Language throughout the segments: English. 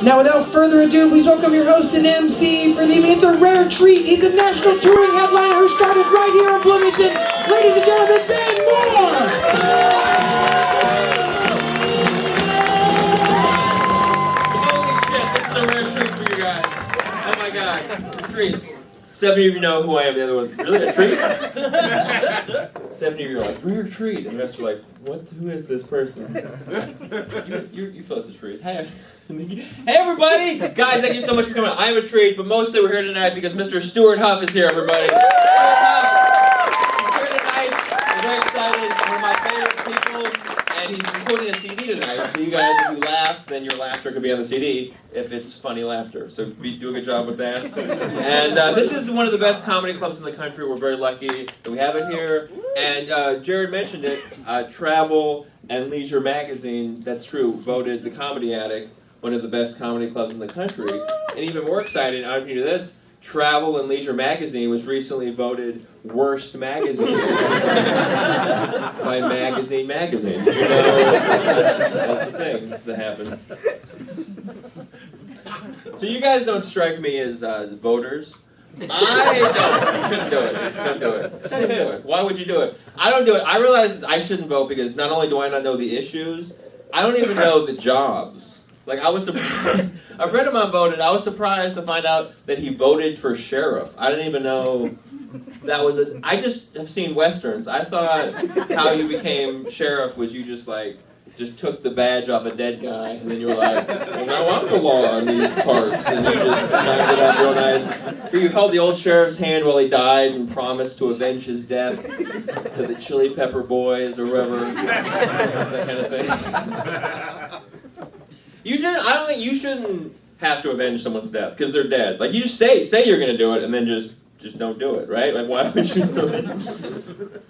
Now, without further ado, please welcome your host and MC for the evening. It's a rare treat. He's a national touring headliner who started right here in Bloomington. Ladies and gentlemen, Ben Moore! Holy shit, this is a rare treat for you guys. Oh my god. Treats. 70 of you know who I am, the other one, really, a treat? 70 of you are like, rare treat, and the rest are like, what? Who is this person? You feel it's a treat. Hey. Hey everybody! Guys, thank you so much for coming out. I am a treat, but mostly we're here tonight because Mr. Stewart Huff is here, everybody. Stewart Huff is here tonight. I'm very excited. One of my favorite people, and he's recording a CD tonight. So you guys, if you laugh, then your laughter could be on the CD if it's funny laughter. So do a good job with that. And this is one of the best comedy clubs in the country. We're very lucky that we have it here. And Jared mentioned it. Travel and Leisure Magazine, that's true, voted The Comedy Addict one of the best comedy clubs in the country. And even more exciting, I don't know if you knew this, Travel and Leisure Magazine was recently voted worst magazine by Magazine. Did you know that's the thing that happened? So you guys don't strike me as voters. I don't. You shouldn't do it. Don't do it. Don't do it. Why would you do it? I don't do it. I realize I shouldn't vote because not only do I not know the issues, I don't even know the jobs. Like, I was surprised. A friend of mine voted. I was surprised to find out that he voted for sheriff. I didn't even know that was a... I just have seen Westerns. I thought how you became sheriff was you just took the badge off a dead guy, and then you were like, well, now I'm the law in these parts. And you just knocked it out real nice. Or you held the old sheriff's hand while he died and promised to avenge his death to the Chili Pepper Boys or whoever. That kind of thing. I don't think you shouldn't have to avenge someone's death because they're dead. Like, you just say you're going to do it and then just don't do it, right? Like, why would you do it?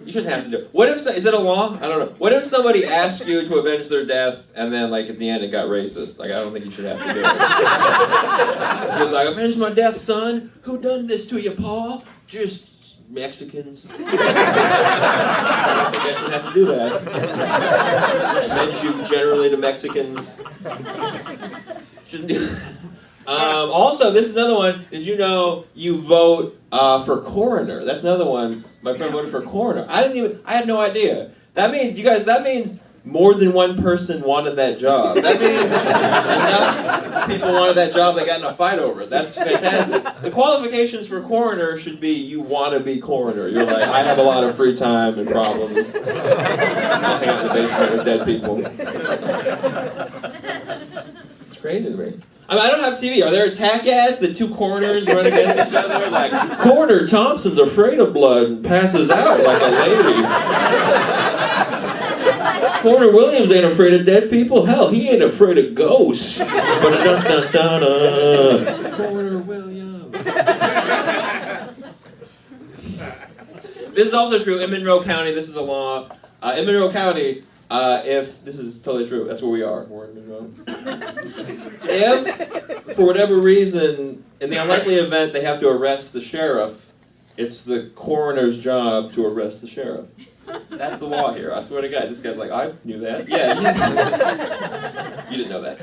You shouldn't have to do it. What if, is it a law? I don't know. What if somebody asked you to avenge their death and then, like, at the end it got racist? Like, I don't think you should have to do it. Just like, avenge my death, son? Who done this to you, Pa? Just Mexicans. I think I should have to do that. Avenge you generally to Mexicans. Shouldn't do that. Also, this is another one. Did you know you vote for coroner? That's another one. My friend voted for coroner. I had no idea. That means more than one person wanted that job. That means enough people wanted that job they got in a fight over it. That's fantastic. The qualifications for coroner should be you want to be coroner. You're like, I have a lot of free time and problems. I'll hang out in the basement with dead people. It's crazy to me. I mean, I don't have TV. Are there attack ads that two coroners run against each other? Like, Coroner Thompson's afraid of blood and passes out like a lady. Coroner Williams ain't afraid of dead people. Hell, he ain't afraid of ghosts. Coroner Williams. This is also true. In Monroe County, this is a law. In Monroe County, if this is totally true, that's where we are. We're in Monroe. If, for whatever reason, in the unlikely event they have to arrest the sheriff, it's the coroner's job to arrest the sheriff. That's the law here. I swear to God. This guy's like, I knew that. Yeah, you didn't know that.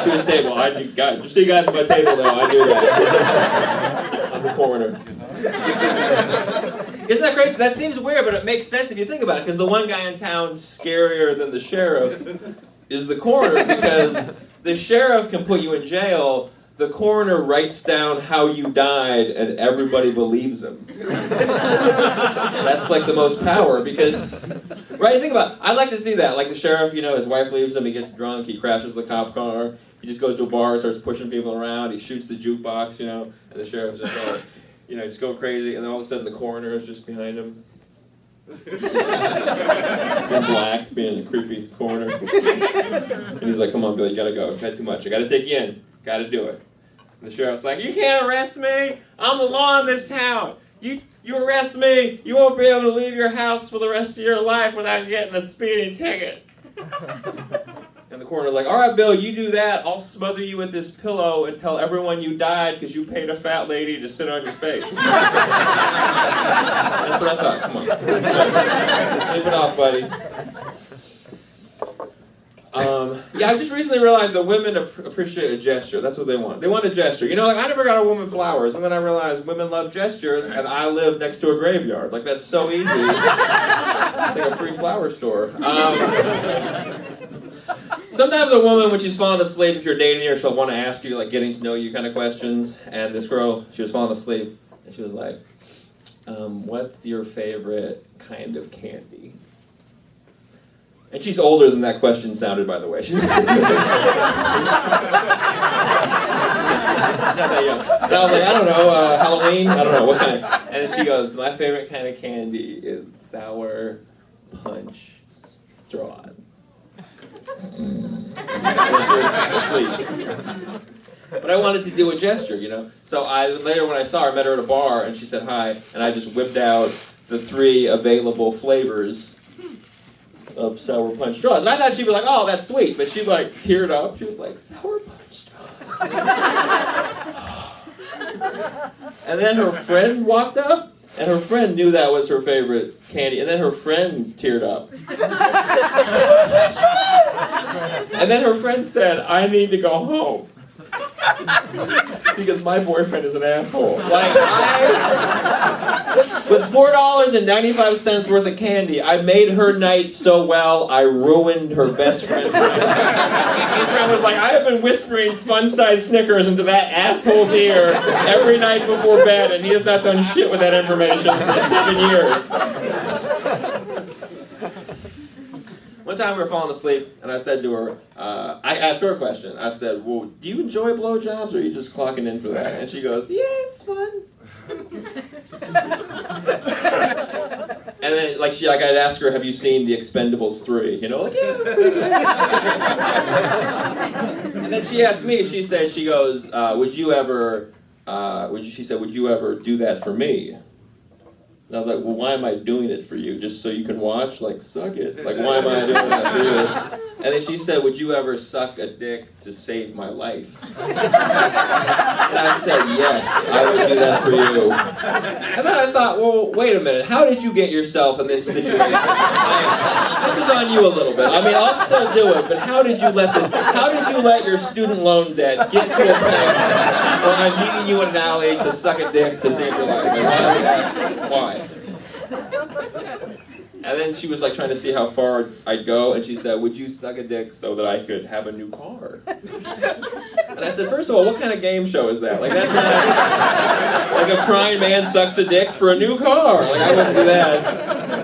To his table. Guys, just so you guys at my table know, I knew that. I'm the coroner. Isn't that crazy? That seems weird, but it makes sense if you think about it, because the one guy in town scarier than the sheriff is the coroner, because the sheriff can put you in jail. The coroner writes down how you died, and everybody believes him. That's like the most power, because, right, think about it. I'd like to see that. Like the sheriff, his wife leaves him, he gets drunk, he crashes the cop car, he just goes to a bar, starts pushing people around, he shoots the jukebox, and the sheriff's just like, just going crazy, and then all of a sudden the coroner is just behind him. He's in black, being a creepy coroner. And he's like, come on, Bill, you gotta go. I've had too much. I gotta take you in. Gotta do it. And the sheriff's like, you can't arrest me. I'm the law in this town. You arrest me, you won't be able to leave your house for the rest of your life without getting a speeding ticket. And the coroner's like, all right, Bill, you do that. I'll smother you with this pillow and tell everyone you died because you paid a fat lady to sit on your face. That's what I thought. Come on. Sleep it off, buddy. Yeah, I just recently realized that women appreciate a gesture. That's what they want. They want a gesture. You know, like I never got a woman flowers, and then I realized women love gestures, and I live next to a graveyard. Like that's so easy. It's like a free flower store. Sometimes a woman, when she's falling asleep, if you're dating her, she'll want to ask you like getting to know you kind of questions. And this girl, she was falling asleep, and she was like, "What's your favorite kind of candy?" And she's older than that question sounded, by the way. She's not that young. And I was like, I don't know, Halloween? I don't know, what kind? And then she goes, my favorite kind of candy is sour punch straws. And then she was asleep. But I wanted to do a gesture, you know? So later when I saw her, I met her at a bar, and she said hi, and I just whipped out the 3 available flavors of sour punch straws. And I thought she'd be like, oh, that's sweet. But she like teared up. She was like, sour punch straws. And then her friend walked up, and her friend knew that was her favorite candy. And then her friend teared up. And then her friend said, I need to go home. Because my boyfriend is an asshole. Like, with $4.95 worth of candy, I made her night so well, I ruined her best friend's night. My friend was like, I have been whispering fun-sized Snickers into that asshole's ear every night before bed, and he has not done shit with that information for 7 years. One time we were falling asleep, and I said to her, I asked her a question. I said, well, do you enjoy blowjobs, or are you just clocking in for that? And she goes, yeah, it's fun. And then, I'd ask her, have you seen The Expendables 3? You know, like, yeah, it was pretty good. And then she asked me, she goes, would you ever do that for me? And I was like, well, why am I doing it for you? Just so you can watch? Like, suck it. Like, why am I doing that for you? And then she said, would you ever suck a dick to save my life? And I said, yes, I would do that for you. And then I thought, well, wait a minute. How did you get yourself in this situation? This is on you a little bit. I mean, I'll still do it, but how did you let your student loan debt get to a place where I'm meeting you in an alley to suck a dick to save your life? Like, why? And then she was like trying to see how far I'd go, and she said, would you suck a dick so that I could have a new car? And I said, first of all, what kind of game show is that? Like, that's not like a crying man sucks a dick for a new car. Like, I wouldn't do that.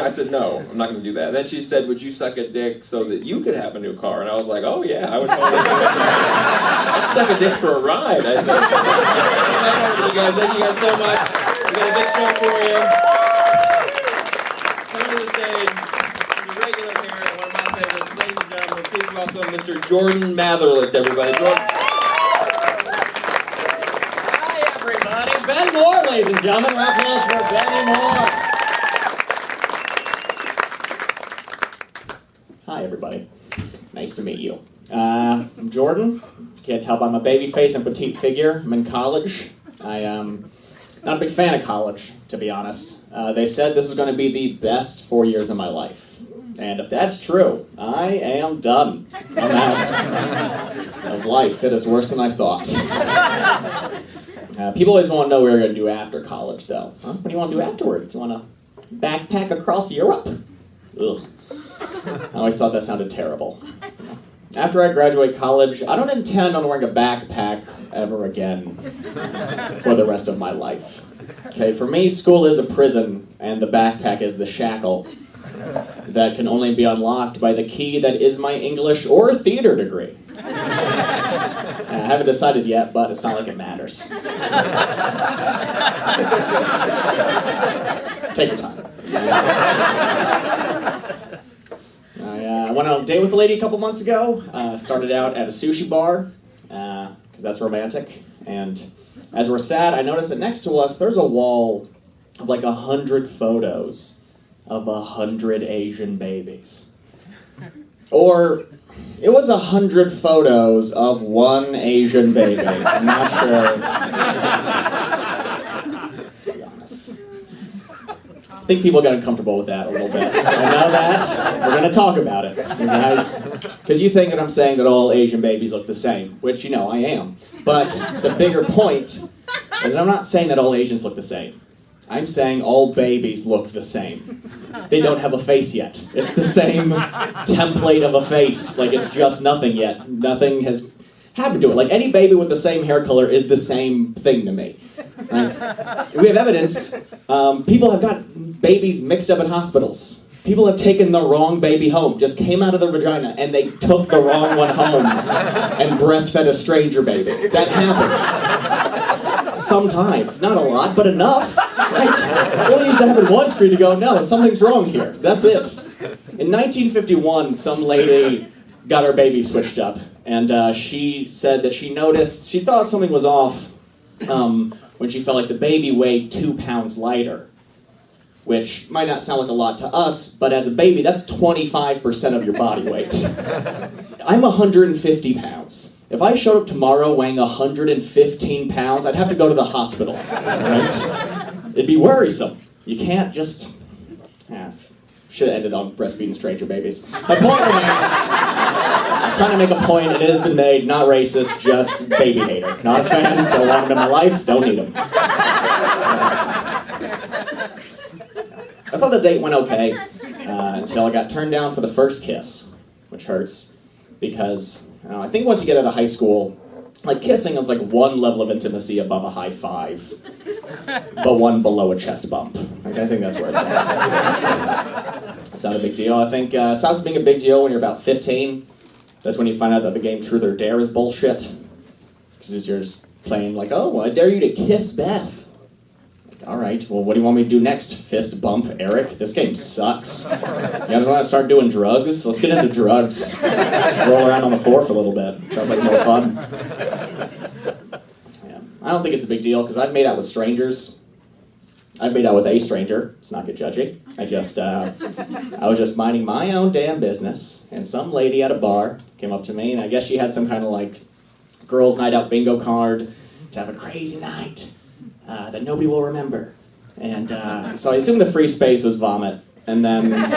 I said, no, I'm not going to do that. And then she said, would you suck a dick so that you could have a new car? And I was like, oh yeah, I would totally do it. I'd suck a dick for a ride, I think. Thank you guys so much. We got a big show for you. Coming to the stage, he's a regular here, one of my favorites. Ladies and gentlemen, please welcome Mr. Jordan Matherlicht, everybody. Jordan. Hi, everybody. Ben Moore, ladies and gentlemen. Round of applause for Benny Moore. Hi, everybody. Nice to meet you. I'm Jordan. If you can't tell by my baby face and petite figure, I'm in college. I am not a big fan of college, to be honest. They said this was going to be the best 4 years of my life. And if that's true, I am done. I'm out of life. It is worse than I thought. People always want to know what you're going to do after college, though. Huh? What do you want to do afterwards? You want to backpack across Europe? Ugh. I always thought that sounded terrible. After I graduate college, I don't intend on wearing a backpack ever again for the rest of my life. Okay, for me, school is a prison, and the backpack is the shackle that can only be unlocked by the key that is my English or theater degree. I haven't decided yet, but it's not like it matters. Take your time. I went on a date with a lady a couple months ago. Started out at a sushi bar, because that's romantic. And as we're sat, I noticed that next to us, there's a wall of like 100 photos of 100 Asian babies. Or it was 100 photos of one Asian baby. I'm not sure. To be honest. think people got uncomfortable with that a little bit. I know that. We're going to talk about it, you guys. Because you think that I'm saying that all Asian babies look the same, which, you know, I am. But the bigger point is I'm not saying that all Asians look the same. I'm saying all babies look the same. They don't have a face yet. It's the same template of a face. Like, it's just nothing yet. Nothing has happened to it. Like, any baby with the same hair color is the same thing to me. Right? We have evidence. People have got babies mixed up in hospitals. People have taken the wrong baby home, just came out of the vagina, and they took the wrong one home and breastfed a stranger baby. That happens. Sometimes. Not a lot, but enough. Right? It only needs to happen once for you to go, no, something's wrong here. That's it. In 1951, some lady got her baby switched up, and she said that she thought something was off when she felt like the baby weighed 2 pounds lighter. Which might not sound like a lot to us, but as a baby, that's 25% of your body weight. I'm 150 pounds. If I showed up tomorrow weighing 115 pounds, I'd have to go to the hospital, right? It'd be worrisome. You can't just... should have ended on breastfeeding stranger babies. My point remains, I was trying to make a point, and it has been made, not racist, just baby hater. Not a fan, don't want him in my life, don't need him. I thought the date went okay until I got turned down for the first kiss, which hurts because I think once you get out of high school, like kissing is like one level of intimacy above a high five, but one below a chest bump. Like, I think that's where it's at. It's not a big deal. I think it stops being a big deal when you're about 15. That's when you find out that the game Truth or Dare is bullshit. Because you're just playing like, oh, I dare you to kiss Beth. All right, well, what do you want me to do next? Fist bump Eric? This game sucks. You guys want to start doing drugs? Let's get into drugs. Roll around on the floor for a little bit. Sounds like more fun. Yeah. I don't think it's a big deal, because I've made out with strangers. I've made out with a stranger. Let's not get judgy. I was just minding my own damn business, and some lady at a bar came up to me, and I guess she had some kind of, like, girls' night out bingo card to have a crazy night. That nobody will remember. And so I assume the free space was vomit. And then like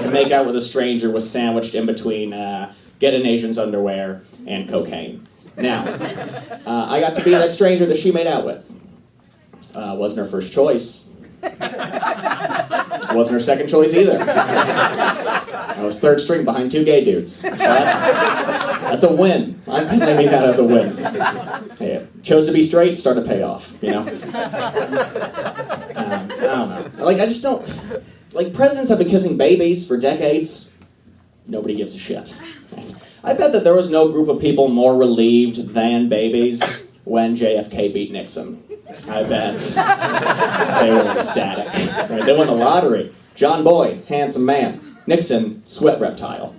a make out with a stranger was sandwiched in between get an Asian's underwear and cocaine. Now, I got to be that stranger that she made out with. Wasn't her first choice. Wasn't her second choice either. I was third string behind 2 gay dudes. That's a win. I'm claiming that as a win. Hey, chose to be straight, start to pay off, you know? I don't know. Like, I just don't... Like, presidents have been kissing babies for decades. Nobody gives a shit. I bet that there was no group of people more relieved than babies when JFK beat Nixon. I bet they were ecstatic. Right? They won the lottery. John Boy, handsome man. Nixon, sweat reptile.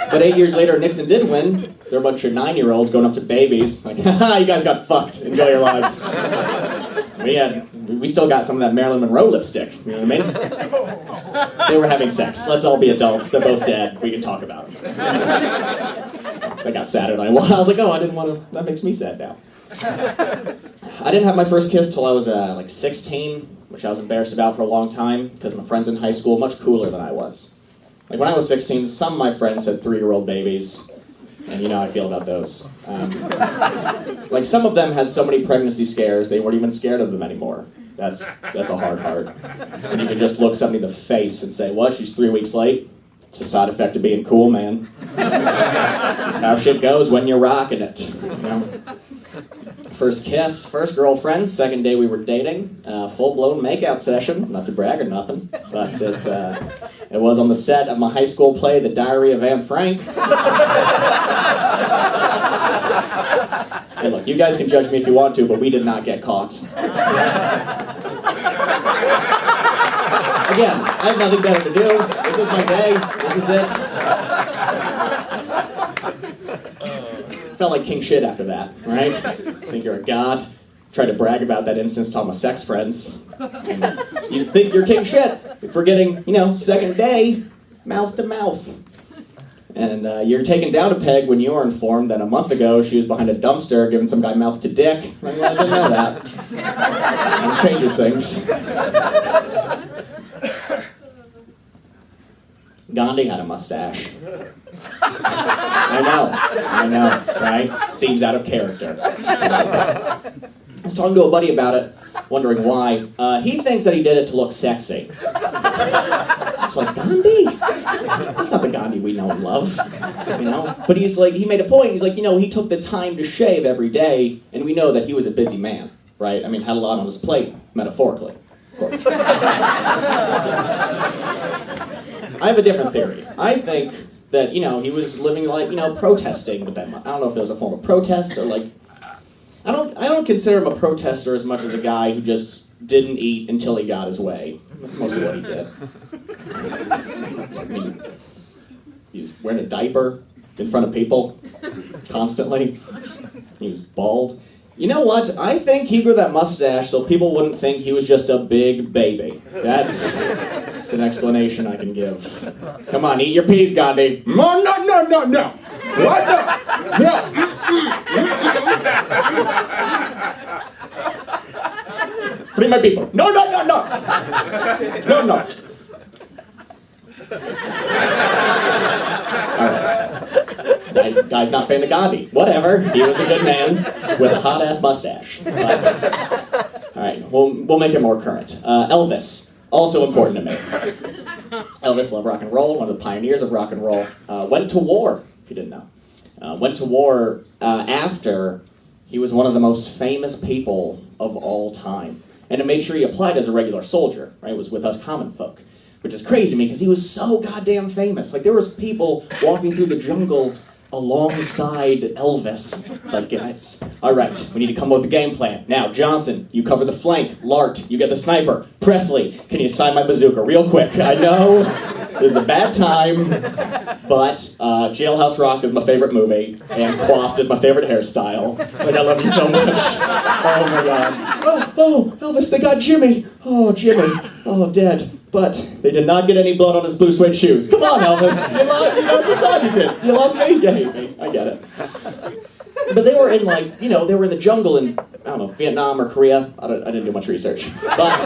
But 8 years later, Nixon did win. There were a bunch of 9-year-olds going up to babies, like, haha, you guys got fucked. Enjoy your lives. We still got some of that Marilyn Monroe lipstick. You know what I mean? They were having sex. Let's all be adults. They're both dead. We can talk about them. I got sad at night. I was like, oh, I didn't want to. That makes me sad now. I didn't have my first kiss till I was like 16, which I was embarrassed about for a long time because my friends in high school were much cooler than I was. Like when I was 16, some of my friends had 3-year-old babies, and you know how I feel about those. Like some of them had so many pregnancy scares they weren't even scared of them anymore. That's a hard heart. And you can just look somebody in the face and say, what, she's 3 weeks late? It's a side effect of being cool, man. It's just how shit goes when you're rocking it. You know? First kiss, first girlfriend, second day we were dating, full-blown makeout session, not to brag or nothing, but it was on the set of my high school play, The Diary of Anne Frank. Hey, look, you guys can judge me if you want to, but we did not get caught. Again, I have nothing better to do. This is my day. This is it. Felt like king shit after that, right? Think you're a god. Try to brag about that instance to all my sex friends. And you think you're king shit if we're getting, second day, mouth to mouth. And you're taken down a peg when you are informed that a month ago she was behind a dumpster giving some guy mouth to dick. I didn't know that. It changes things. Gandhi had a mustache. I know, right? Seems out of character. I was talking to a buddy about it, wondering why. He thinks that he did it to look sexy. It's like, Gandhi? That's not the Gandhi we know and love, But he's like, he made a point, he's like, he took the time to shave every day, and we know that he was a busy man, right? I mean, had a lot on his plate, metaphorically, of course. I have a different theory. I think that, he was living like, protesting with that. I don't know if it was a form of protest or like, I don't consider him a protester as much as a guy who just didn't eat until he got his way. That's mostly what he did. I mean, he was wearing a diaper in front of people constantly. He was bald. You know what? I think he grew that mustache so people wouldn't think he was just a big baby. That's an explanation I can give. Come on, eat your peas, Gandhi. No. What? No. Free my people. No. No. All right. Guy's not a fan of Gandhi. Whatever. He was a good man with a hot-ass mustache. But, all right, we'll make it more current. Elvis, also important to me. Elvis loved rock and roll, one of the pioneers of rock and roll. Went to war, if you didn't know. Went to war after he was one of the most famous people of all time. And to make sure he applied as a regular soldier, right? Was with us common folk. Which is crazy to me, because he was so goddamn famous. Like, there was people walking through the jungle alongside Elvis. It's like, guys, all right, we need to come up with a game plan. Now, Johnson, you cover the flank. Lart, you get the sniper. Presley, can you sign my bazooka real quick? I know this is a bad time, but Jailhouse Rock is my favorite movie, and Coiffed is my favorite hairstyle. Like, I love you so much. Oh, my God. Oh, Elvis, they got Jimmy. Oh, Jimmy. Oh, dead. But they did not get any blood on his blue suede shoes. Come on, Elvis. You decide you did. You love me? You hate me. I get it. But they were in, they were in the jungle in, I don't know, Vietnam or Korea. I didn't do much research. But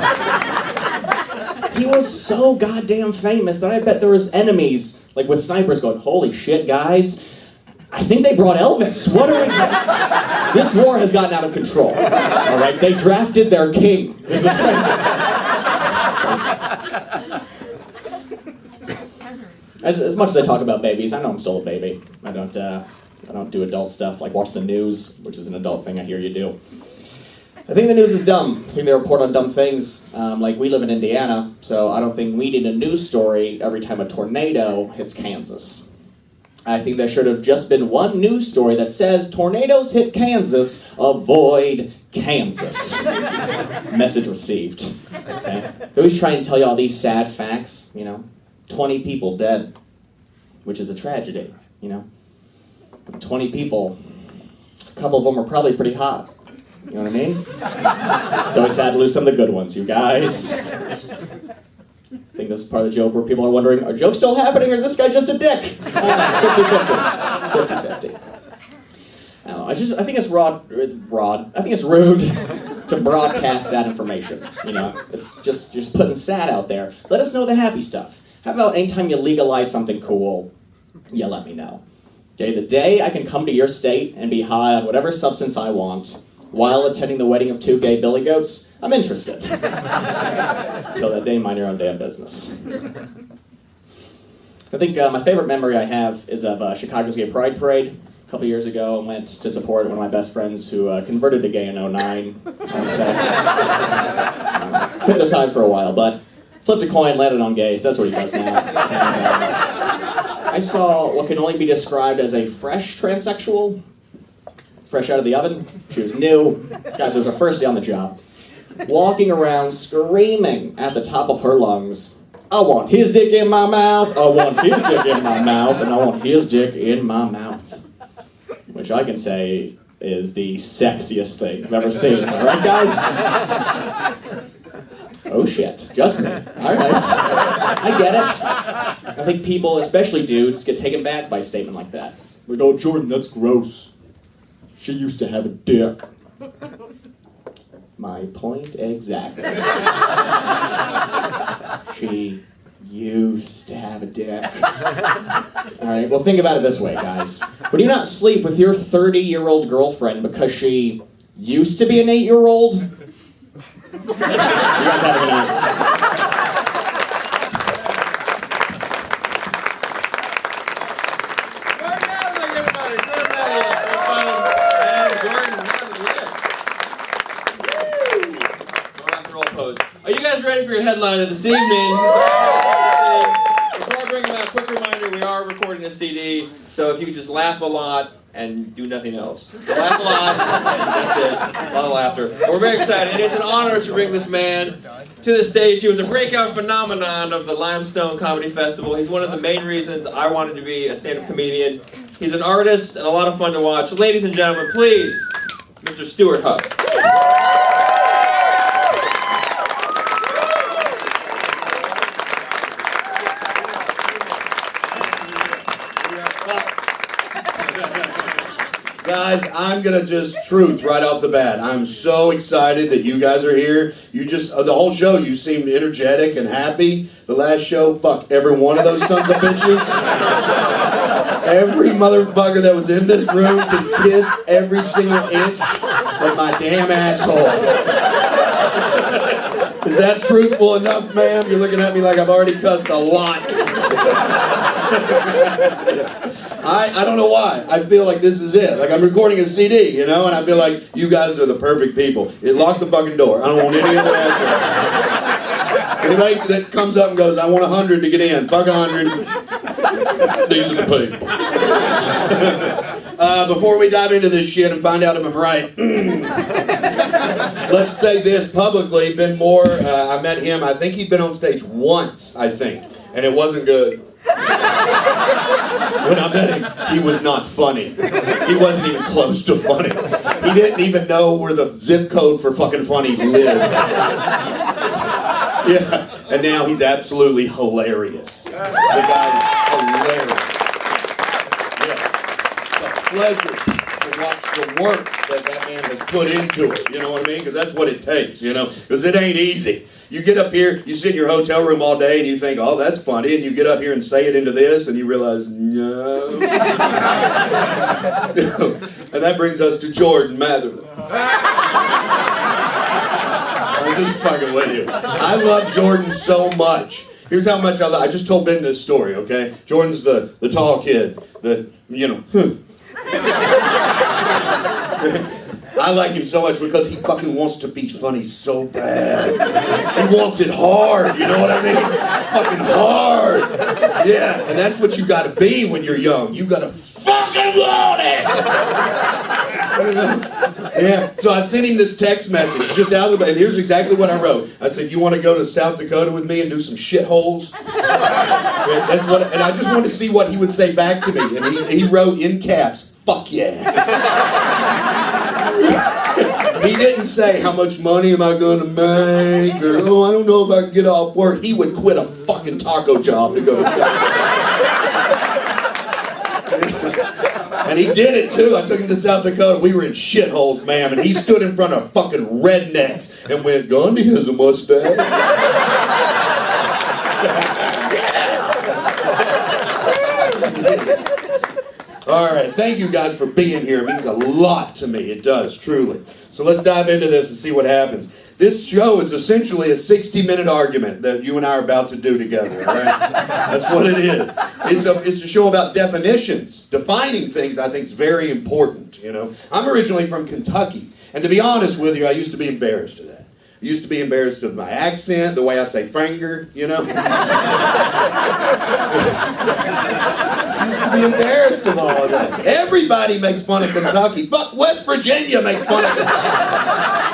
he was so goddamn famous that I bet there was enemies, with snipers going, holy shit, guys. I think they brought Elvis. What are we doing? This war has gotten out of control. All right? They drafted their king. This is crazy. As much as I talk about babies, I know I'm still a baby. I don't do adult stuff like watch the news, which is an adult thing I hear you do. I think the news is dumb. I think they report on dumb things. We live in Indiana, so I don't think we need a news story every time a tornado hits Kansas. I think there should have just been one news story that says, tornadoes hit Kansas, avoid Kansas. Message received. Okay? They always try and tell you all these sad facts, 20 people dead, which is a tragedy, 20 people, a couple of them are probably pretty hot. You know what I mean? It's always sad to lose some of the good ones, you guys. I think this is part of the joke where people are wondering, are jokes still happening or is this guy just a dick? 50-50. I don't know, I think it's I think it's rude to broadcast sad information, It's just putting sad out there. Let us know the happy stuff. How about anytime you legalize something cool, you let me know. Okay, the day I can come to your state and be high on whatever substance I want while attending the wedding of 2 gay billy goats, I'm interested. Until that day, mind your own damn business. I think my favorite memory I have is of Chicago's Gay Pride Parade. A couple years ago, I went to support one of my best friends who converted to gay in 09. Couldn't decide for a while, but flipped a coin, landed on gay, so that's what he does now. And, I saw what can only be described as a fresh transsexual. Fresh out of the oven. She was new. Guys, it was her first day on the job. Walking around screaming at the top of her lungs, I want his dick in my mouth, I want his dick in my mouth, and I want his dick in my mouth. Which I can say is the sexiest thing I've ever seen. All right, guys? Oh shit, just me. All right, I get it. I think people, especially dudes, get taken back by a statement like that. Like, oh, Jordan, that's gross. She used to have a dick. My point exactly. She used to have a dick. Alright, well think about it this way, guys. Would you not sleep with your 30-year-old girlfriend because she used to be an 8-year-old? You guys have a good night. Are you guys ready for your headliner this evening? Before I bring him out, quick reminder, we are recording a CD, so if you could just laugh a lot and do nothing else. Laugh a lot, that's it. A lot of laughter. We're very excited, and it's an honor to bring this man to the stage. He was a breakout phenomenon of the Limestone Comedy Festival. He's one of the main reasons I wanted to be a stand-up comedian. He's an artist and a lot of fun to watch. Ladies and gentlemen, please, Mr. Stewart Huff. Guys, I'm gonna just truth right off the bat. I'm so excited that you guys are here. You just, the whole show, you seemed energetic and happy. The last show, fuck every one of those sons of bitches. Every motherfucker that was in this room could kiss every single inch of my damn asshole. Is that truthful enough, ma'am? You're looking at me like I've already cussed a lot. I don't know why. I feel like this is it. Like I'm recording a CD, you know, and I feel like you guys are the perfect people. Lock the fucking door. I don't want any other answer. Anybody that comes up and goes, I want 100 to get in. Fuck 100. These are the people. Before we dive into this shit and find out if I'm right, let's say this publicly. Ben Moore, I met him. I think he'd been on stage once, I think, and it wasn't good. When I met him, he was not funny. He wasn't even close to funny. He didn't even know where the zip code for fucking funny lived. Yeah, and now he's absolutely hilarious. The guy is hilarious. Yes, it's a pleasure to watch the work that man has put into it. You know what I mean? Because that's what it takes, you know? Because it ain't easy. You get up here, you sit in your hotel room all day, and you think, oh, that's funny, and you get up here and say it into this, and you realize, no. And that brings us to Jordan Matherly. I'm just fucking with you. I love Jordan so much. Here's how much I just told Ben this story, okay? Jordan's the tall kid that, you know, I like him so much because he fucking wants to be funny so bad. He wants it hard, you know what I mean? Fucking hard. Yeah, and that's what you gotta be when you're young. You gotta fucking want it! Yeah, so I sent him this text message just out of the way, and here's exactly what I wrote. I said, you want to go to South Dakota with me and do some shitholes? That's what, and I just wanted to see what he would say back to me, and he wrote in caps, fuck yeah. He didn't say, how much money am I going to make, or, oh, I don't know if I can get off work. He would quit a fucking taco job to go to South Dakota. And he did it too. I took him to South Dakota. We were in shitholes, ma'am, and he stood in front of fucking rednecks and went, Gandhi has a mustache. All right, thank you guys for being here. It means a lot to me. It does, truly. So let's dive into this and see what happens. This show is essentially a 60-minute argument that you and I are about to do together, all right? That's what it is. It's a show about definitions. Defining things, I think, is very important, you know? I'm originally from Kentucky, and to be honest with you, I used to be embarrassed of that. I used to be embarrassed of my accent, the way I say "franger," you know? I used to be embarrassed of all of that. Everybody makes fun of Kentucky. Fuck, West Virginia makes fun of Kentucky.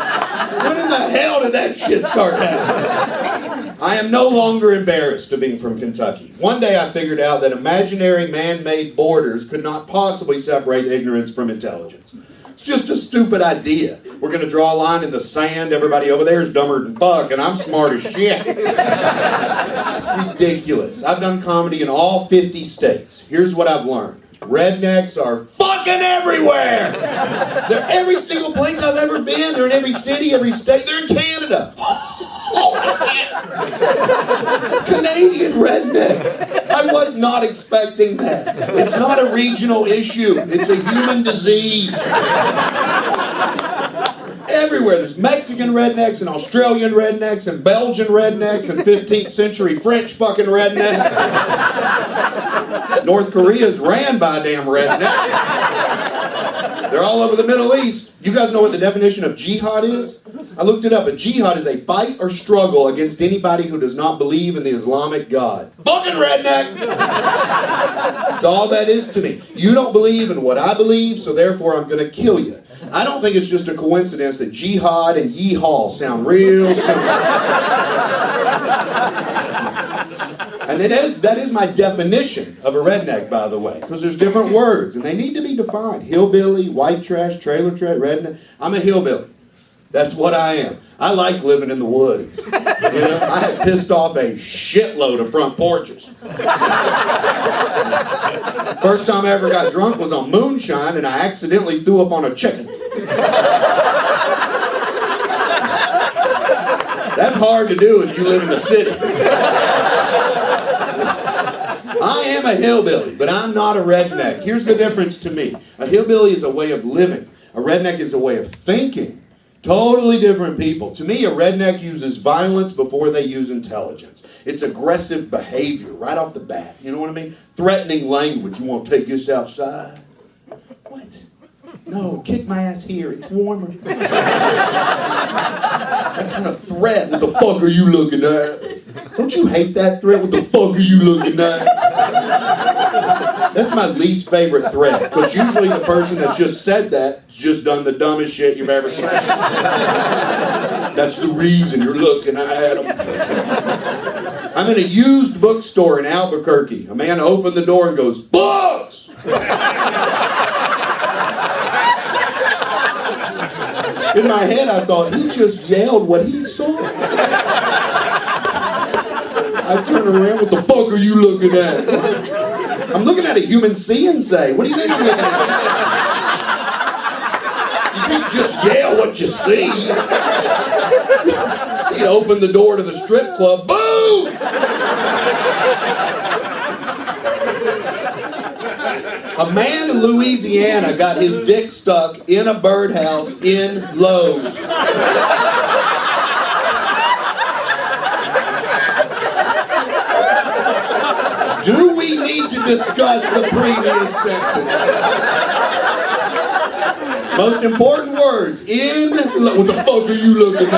When in the hell did that shit start happening? I am no longer embarrassed of being from Kentucky. One day I figured out that imaginary man-made borders could not possibly separate ignorance from intelligence. It's just a stupid idea. We're going to draw a line in the sand. Everybody over there is dumber than fuck, and I'm smart as shit. It's ridiculous. I've done comedy in all 50 states. Here's what I've learned. Rednecks are fucking everywhere. They're every single place I've ever been. They're in every city, every state. They're in Canada. Canadian rednecks. I was not expecting that. It's not a regional issue. It's a human disease. Everywhere. There's Mexican rednecks and Australian rednecks and Belgian rednecks and 15th century French fucking rednecks. North Korea's ran by a damn redneck. They're all over the Middle East. You guys know what the definition of jihad is? I looked it up. A jihad is a fight or struggle against anybody who does not believe in the Islamic God. Fucking redneck! That's all that is to me. You don't believe in what I believe, so therefore I'm going to kill you. I don't think it's just a coincidence that jihad and yeehaw sound real similar. And that is my definition of a redneck, by the way, because there's different words, and they need to be defined. Hillbilly, white trash, trailer trash, redneck. I'm a hillbilly. That's what I am. I like living in the woods. You know, I have pissed off a shitload of front porches. First time I ever got drunk was on moonshine, and I accidentally threw up on a chicken. That's hard to do if you live in the city. I am a hillbilly, but I'm not a redneck. Here's the difference to me. A hillbilly is a way of living. A redneck is a way of thinking. Totally different people. To me, a redneck uses violence before they use intelligence. It's aggressive behavior right off the bat. You know what I mean? Threatening language. You want to take this outside? What? No, kick my ass here. It's warmer. That kind of threat. What the fuck are you looking at? Don't you hate that threat? What the fuck are you looking at? That's my least favorite threat. Because usually the person that's just said that has just done the dumbest shit you've ever seen. That's the reason you're looking at them. I'm in a used bookstore in Albuquerque. A man opened the door and goes, "Books!" In my head, I thought, he just yelled what he saw. I turn around, what the fuck are you looking at? What? I'm looking at a human see and say. What do you think I'm looking at? You can't just yell what you see. He'd open the door to the strip club. Boo! A man in Louisiana got his dick stuck in a birdhouse in Lowe's. Do we need to discuss the previous sentence? Most important words. What the fuck are you looking at?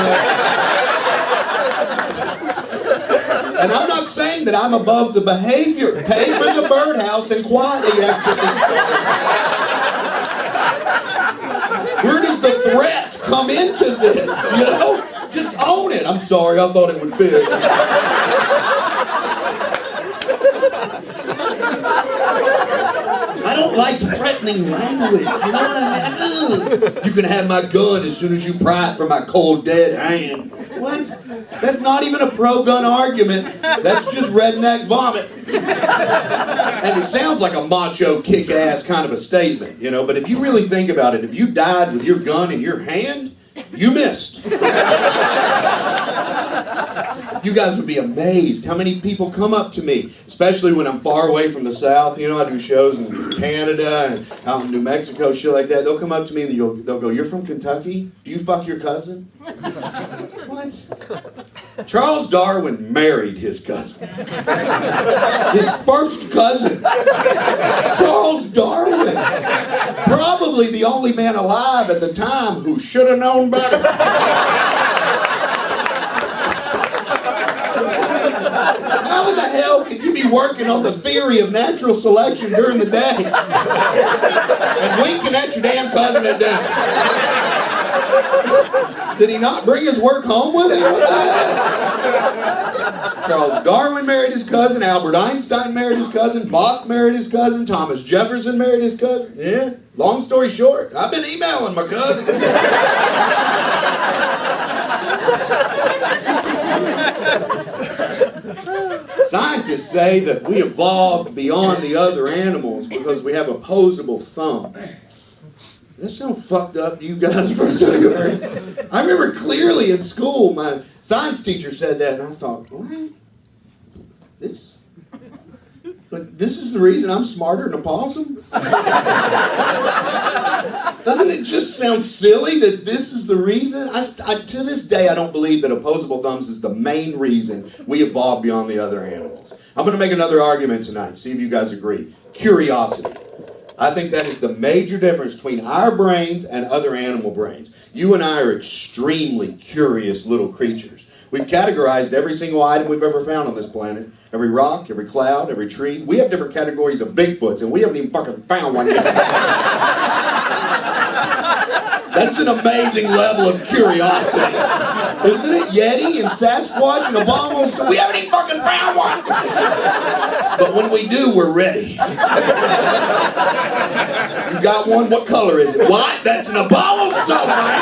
And I'm not saying that I'm above the behavior. Pay for the birdhouse and quietly exit the store. Where does the threat come into this? You know? Just own it. I'm sorry, I thought it would fit. I don't like threatening language. You know what I mean? You can have my gun as soon as you pry it from my cold, dead hand. What? That's not even a pro-gun argument. That's just redneck vomit. And it sounds like a macho, kick-ass kind of a statement, you know, but if you really think about it, if you died with your gun in your hand, you missed. You guys would be amazed how many people come up to me, especially when I'm far away from the South. You know, I do shows in Canada and out in New Mexico, shit like that. They'll come up to me and they'll go, "You're from Kentucky? Do you fuck your cousin?" What? Charles Darwin married his cousin. His first cousin. Charles Darwin. Probably the only man alive at the time who should have known better. How in the hell can you be working on the theory of natural selection during the day and winking at your damn cousin at dinner? Did he not bring his work home with him? What the heck? Charles Darwin married his cousin. Albert Einstein married his cousin. Bach married his cousin. Thomas Jefferson married his cousin. Yeah. Long story short, I've been emailing my cousin. Scientists say that we evolved beyond the other animals because we have opposable thumbs. That sounds fucked up to you guys first time you heard it. I remember clearly in school, my science teacher said that, and I thought, what? This? But this is the reason I'm smarter than a possum? Doesn't it just sound silly that this is the reason? To this day, I don't believe that opposable thumbs is the main reason we evolved beyond the other animals. I'm going to make another argument tonight, see if you guys agree. Curiosity. I think that is the major difference between our brains and other animal brains. You and I are extremely curious little creatures. We've categorized every single item we've ever found on this planet. Every rock, every cloud, every tree. We have different categories of Bigfoots, and we haven't even fucking found one yet. That's an amazing level of curiosity. Isn't it? Yeti and Sasquatch and Obama. We haven't even fucking found one. But when we do, we're ready. You got one? What color is it? What? That's an Obama snowman.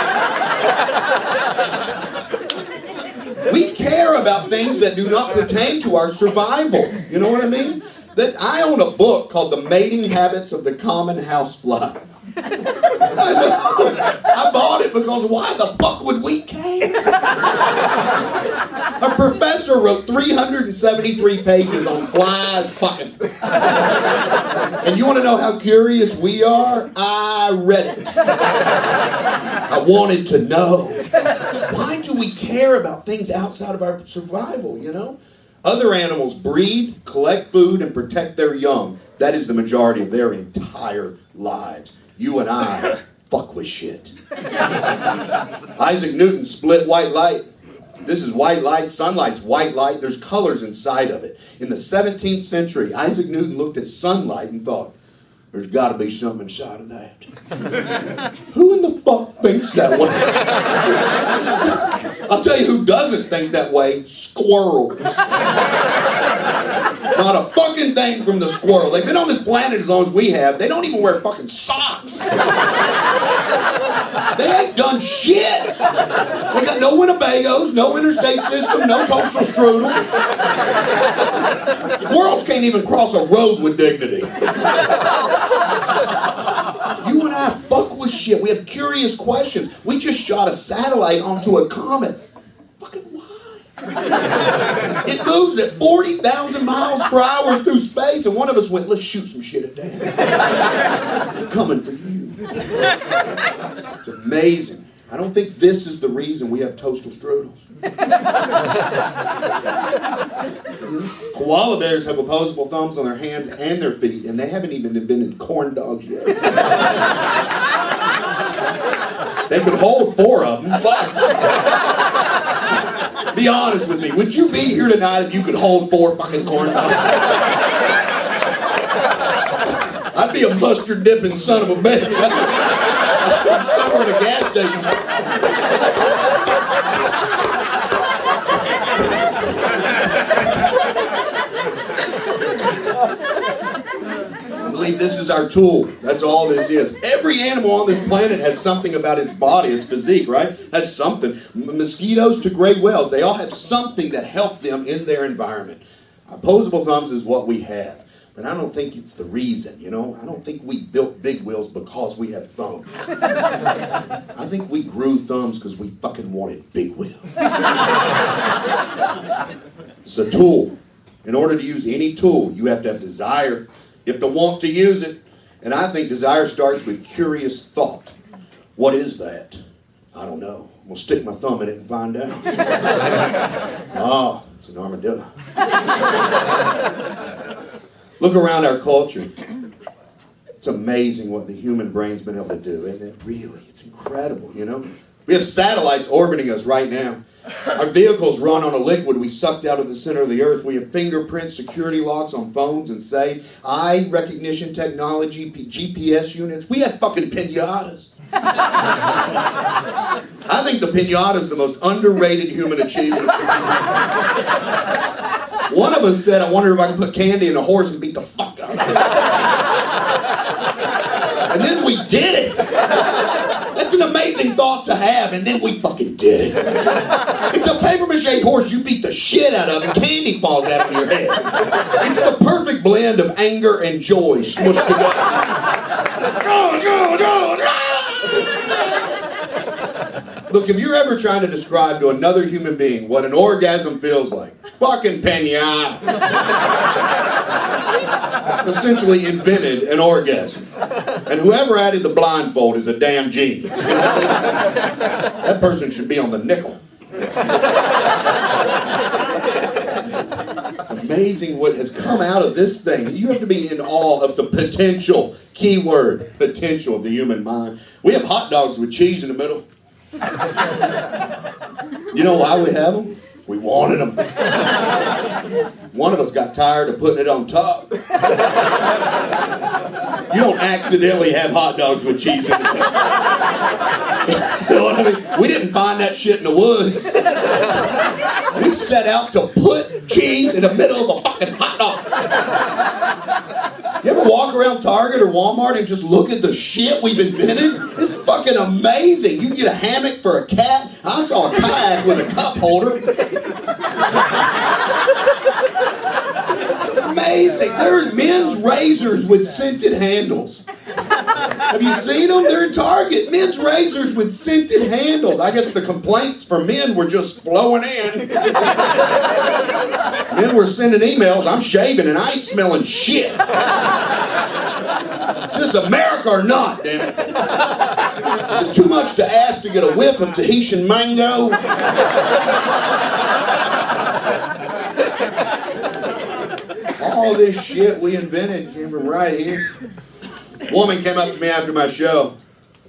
We care about things that do not pertain to our survival. You know what I mean? That I own a book called The Mating Habits of the Common Housefly. I bought it because why the fuck would we care? A professor wrote 373 pages on flies fucking. And you want to know how curious we are? I read it. I wanted to know. Why do we care about things outside of our survival, you know? Other animals breed, collect food, and protect their young. That is the majority of their entire lives. You and I fuck with shit. Isaac Newton split white light. This is white light. Sunlight's white light. There's colors inside of it. In the 17th century, Isaac Newton looked at sunlight and thought, there's got to be something inside of that. Who in the fuck thinks that way? I'll tell you who doesn't think that way. Squirrels. Not a fucking thing from the squirrel. They've been on this planet as long as we have. They don't even wear fucking socks. They ain't done shit. We got no Winnebagos, no interstate system, no toaster strudels. Squirrels can't even cross a road with dignity. You and I fuck with shit. We have curious questions. We just shot a satellite onto a comet. Fucking why? It moves at 40,000 miles per hour through space, and one of us went, let's shoot some shit at that. I'm coming for you. It's amazing. I don't think this is the reason we have toaster strudels. Koala bears have opposable thumbs on their hands and their feet, and they haven't even invented corn dogs yet. They could hold 4 of them. Fuck. Be honest with me. Would you be here tonight if you could hold 4 fucking corn dogs? I'd be a mustard dipping son of a bitch. Somewhere at a gas station. I believe this is our tool. That's all this is. Every animal on this planet has something about its body, its physique, right? Has something. Mosquitoes to gray whales, they all have something that help them in their environment. Opposable thumbs is what we have. But I don't think it's the reason, you know? I don't think we built big wheels because we have thumbs. I think we grew thumbs because we fucking wanted big wheels. It's a tool. In order to use any tool, you have to have desire. You have to want to use it. And I think desire starts with curious thought. What is that? I don't know. I'm going to stick my thumb in it and find out. Oh, it's an armadillo. Look around our culture. It's amazing what the human brain's been able to do, isn't it? Really, it's incredible, you know? We have satellites orbiting us right now. Our vehicles run on a liquid we sucked out of the center of the earth. We have fingerprint security locks on phones and eye recognition technology, GPS units. We have fucking pinatas. I think the pinata is the most underrated human achievement. One of us said, I wonder if I can put candy in a horse and beat the fuck out of it. And then we did it. That's an amazing thought to have, and then we fucking did it. It's a paper mache horse you beat the shit out of and candy falls out of your head. It's the perfect blend of anger and joy smushed together. Look, if you're ever trying to describe to another human being what an orgasm feels like, fucking pinata essentially invented an orgasm. And whoever added the blindfold is a damn genius. That person should be on the nickel. It's amazing what has come out of this thing. You have to be in awe of the potential, keyword, potential of the human mind. We have hot dogs with cheese in the middle. You know why we have them? We wanted them. One of us got tired of putting it on top. You don't accidentally have hot dogs with cheese in it. You know what I mean? We didn't find that shit in the woods. We set out to put cheese in the middle of a fucking hot dog. You ever walk around Target or Walmart and just look at the shit we've invented? It's fucking amazing. You can get a hammock for a cat. I saw a kayak with a cup holder. It's amazing. There are men's razors with scented handles. Have you seen them? They're in Target. Men's razors with scented handles. I guess the complaints for men were just flowing in. Men were sending emails. I'm shaving and I ain't smelling shit. Is this America or not, damn it? Is it too much to ask to get a whiff of Tahitian mango? All this shit we invented came from right here. A woman came up to me after my show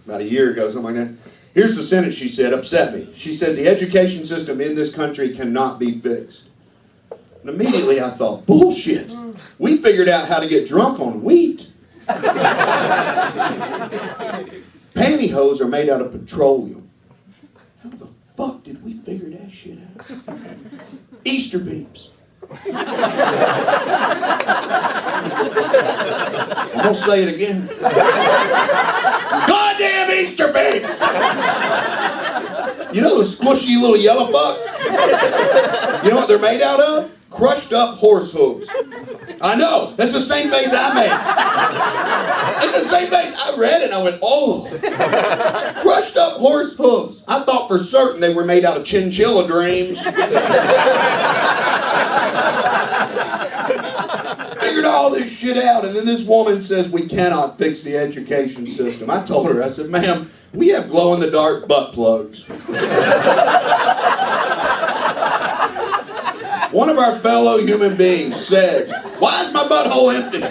about a year ago, something like that. Here's the sentence she said, upset me. She said, the education system in this country cannot be fixed. And immediately I thought, bullshit. We figured out how to get drunk on wheat. Pantyhose are made out of petroleum. How the fuck did we figure that shit out? Easter beams. I'm gonna say it again. Goddamn Easter beams! You know those squishy little yellow fucks? You know what they're made out of? Crushed up horse hooves. I know, that's the same face I made. It's the same face. I read it and I went, oh. Crushed up horse hooves. I thought for certain they were made out of chinchilla dreams. Figured all this shit out, and then this woman says we cannot fix the education system. I told her, I said, ma'am, we have glow-in-the-dark butt plugs. One of our fellow human beings said, why is my butthole empty?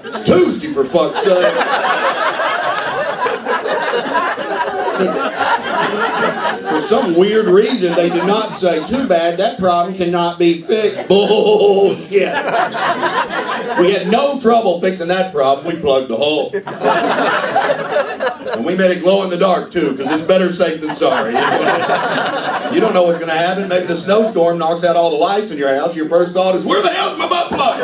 It's Tuesday, for fuck's sake. For some weird reason, they did not say, too bad, that problem cannot be fixed. Bullshit. We had no trouble fixing that problem. We plugged the hole. And we made it glow in the dark, too, because it's better safe than sorry. You don't know what's going to happen. Maybe the snowstorm knocks out all the lights in your house. Your first thought is, where the hell's my butt plug?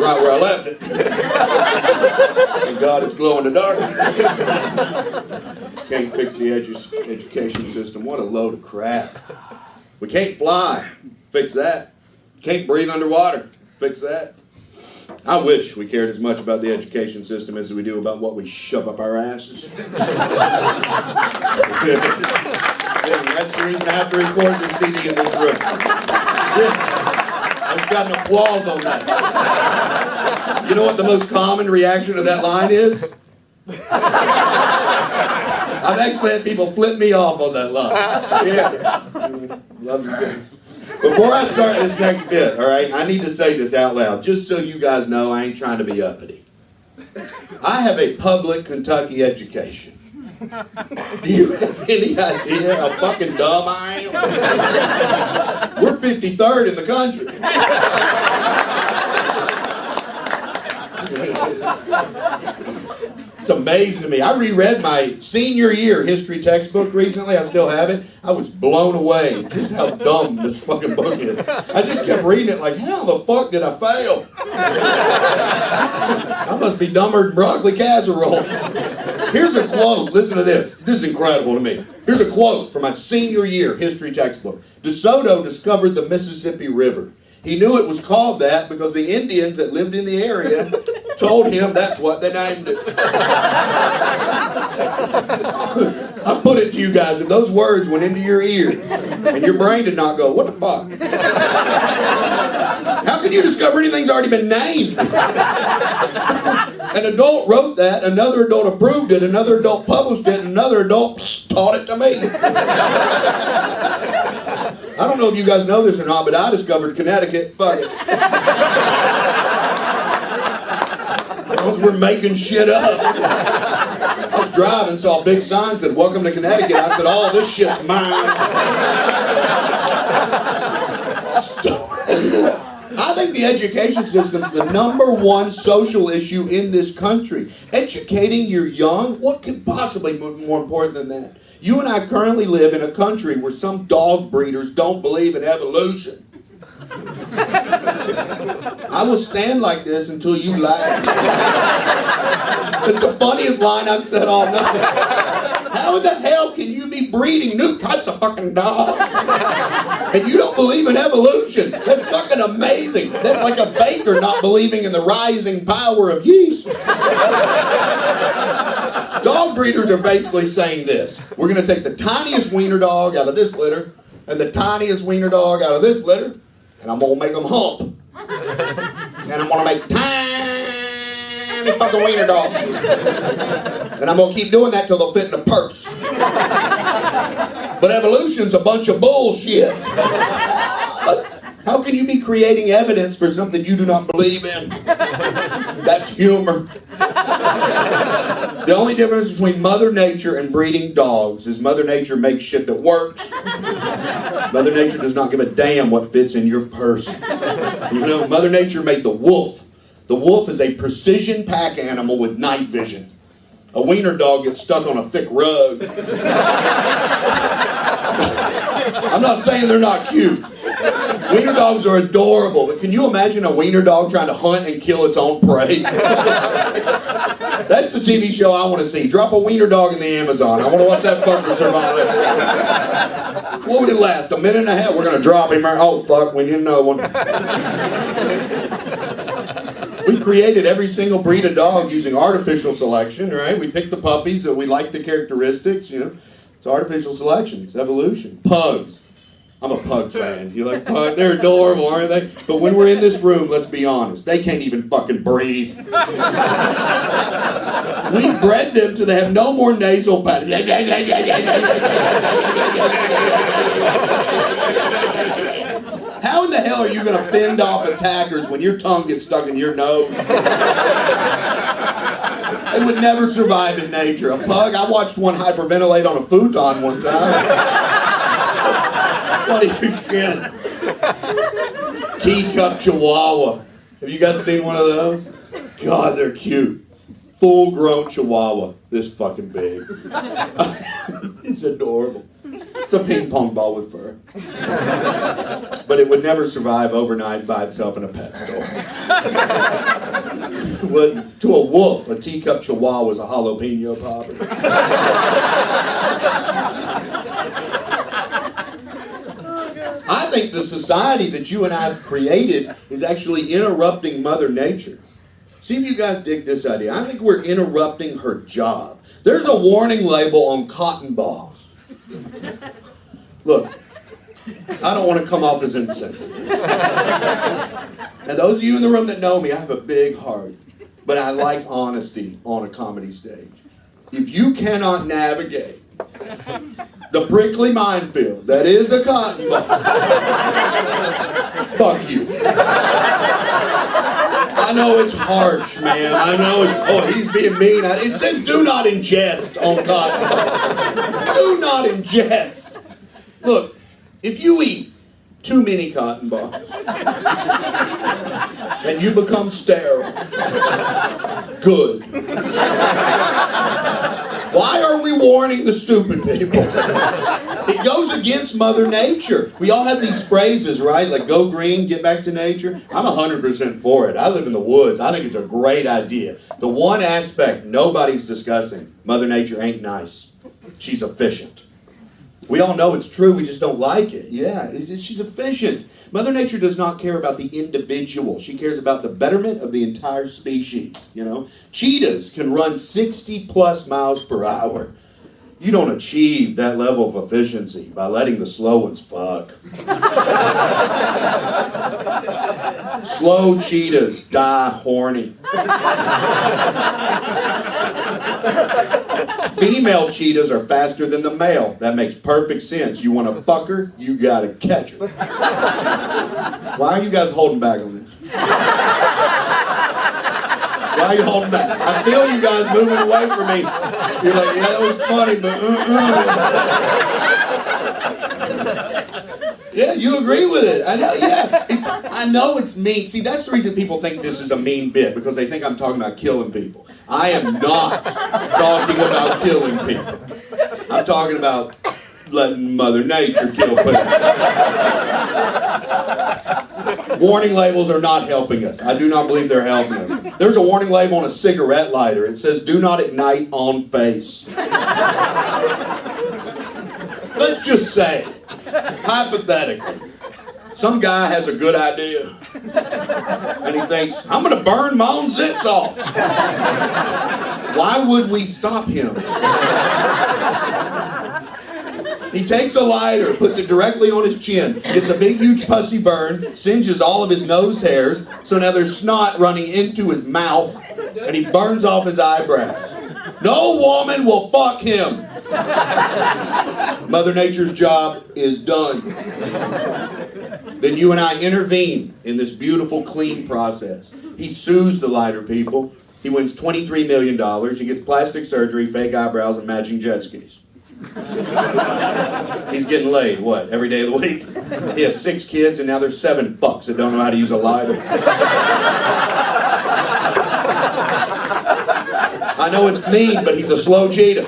Right where I left it. Thank God it's glow in the dark. Can't fix the education system. What a load of crap. We can't fly. Fix that. Can't breathe underwater. Fix that. I wish we cared as much about the education system as we do about what we shove up our asses. That's the reason I have to record this CD in this room. I've got an applause on that. You know what the most common reaction to that line is? I've actually had people flip me off on that line. Yeah. Love you guys. Before I start this next bit, all right, I need to say this out loud, just so you guys know I ain't trying to be uppity. I have a public Kentucky education. Do you have any idea how fucking dumb I am? We're 53rd in the country. It's amazing to me. I reread my senior year history textbook recently. I still have it. I was blown away just how dumb this fucking book is. I just kept reading it like, how the fuck did I fail? I must be dumber than broccoli casserole. Here's a quote. Listen to this. This is incredible to me. Here's a quote from my senior year history textbook. DeSoto discovered the Mississippi River. He knew it was called that because the Indians that lived in the area told him that's what they named it. I put it to you guys, if those words went into your ear and your brain did not go, what the fuck? How can you discover anything's already been named? An adult wrote that, another adult approved it, another adult published it, and another adult taught it to me. I don't know if you guys know this or not, but I discovered Connecticut. Fuck it. Because we're making shit up. I was driving, saw a big sign that said, "Welcome to Connecticut." I said, "Oh, this shit's mine." I think the education system is the #1 social issue in this country. Educating your young, what could possibly be more important than that? You and I currently live in a country where some dog breeders don't believe in evolution. I will stand like this until you laugh. It's the funniest line I've said all night. How in the hell can you be breeding new types of fucking dogs? And you don't believe in evolution? That's fucking amazing. That's like a baker not believing in the rising power of yeast. Dog breeders are basically saying this. We're going to take the tiniest wiener dog out of this litter and the tiniest wiener dog out of this litter, and I'm going to make them hump. And I'm going to make tiny fucking wiener dogs. And I'm going to keep doing that till they'll fit in a purse. But evolution's a bunch of bullshit. How can you be creating evidence for something you do not believe in? That's humor. The only difference between Mother Nature and breeding dogs is Mother Nature makes shit that works. Mother Nature does not give a damn what fits in your purse. You know, Mother Nature made the wolf. The wolf is a precision pack animal with night vision. A wiener dog gets stuck on a thick rug. I'm not saying they're not cute. Wiener dogs are adorable, but can you imagine a wiener dog trying to hunt and kill its own prey? That's the TV show I want to see. Drop a wiener dog in the Amazon. I want to watch that fucker survive. What would it last? A minute and a half? We're going to drop him. Oh, fuck, we need another one. We created every single breed of dog using artificial selection, right? We picked the puppies that we like the characteristics, you know. It's artificial selection. It's evolution. Pugs. I'm a pug fan. You like pug? They're adorable, aren't they? But when we're in this room, let's be honest, they can't even fucking breathe. We bred them till they have no more nasal passage. How in the hell are you going to fend off attackers when your tongue gets stuck in your nose? They would never survive in nature. A pug, I watched one hyperventilate on a futon one time. Funny as shit. Teacup Chihuahua. Have you guys seen one of those? God, they're cute. Full-grown Chihuahua. This fucking big. It's adorable. It's a ping pong ball with fur. But it would never survive overnight by itself in a pet store. Well, to a wolf, a teacup Chihuahua is a jalapeno popper. I think the society that you and I have created is actually interrupting Mother Nature. See if you guys dig this idea. I think we're interrupting her job. There's a warning label on cotton balls. Look, I don't want to come off as insensitive. Now, those of you in the room that know me, I have a big heart. But I like honesty on a comedy stage. If you cannot navigate the prickly minefield that is a cotton ball, fuck you. I know it's harsh, man. I know he's being mean. It says do not ingest on cotton balls. Do not ingest. Look, if you eat too many cotton balls. And you become sterile. Good. Why are we warning the stupid people? It goes against Mother Nature. We all have these phrases, right? Like, go green, get back to nature. I'm 100% for it. I live in the woods. I think it's a great idea. The one aspect nobody's discussing, Mother Nature ain't nice. She's efficient. We all know it's true, we just don't like it. Yeah, she's efficient. Mother Nature does not care about the individual. She cares about the betterment of the entire species, you know? Cheetahs can run 60 plus miles per hour. You don't achieve that level of efficiency by letting the slow ones fuck. Slow cheetahs die horny. Female cheetahs are faster than the male. That makes perfect sense. You want to fuck her, you gotta catch her. Why are you guys holding back on this? Why are you holding back? I feel you guys moving away from me. You're like, yeah, that was funny, but Yeah, you agree with it. I know, yeah. I know it's mean. See, that's the reason people think this is a mean bit, because they think I'm talking about killing people. I am not talking about killing people. I'm talking about letting Mother Nature kill people. Warning labels are not helping us. I do not believe they're helping us. There's a warning label on a cigarette lighter. It says, do not ignite on face. Let's just say, hypothetically, some guy has a good idea. And he thinks, I'm going to burn my own zits off. Why would we stop him? He takes a lighter, puts it directly on his chin, gets a big, huge pussy burn, singes all of his nose hairs, so now there's snot running into his mouth, and he burns off his eyebrows. No woman will fuck him. Mother Nature's job is done. Then you and I intervene in this beautiful, clean process. He sues the lighter people. He wins $23 million. He gets plastic surgery, fake eyebrows, and matching jet skis. He's getting laid, what, every day of the week? He has 6 kids, and now there's 7 fucks that don't know how to use a lighter. I know it's mean, but he's a slow cheetah.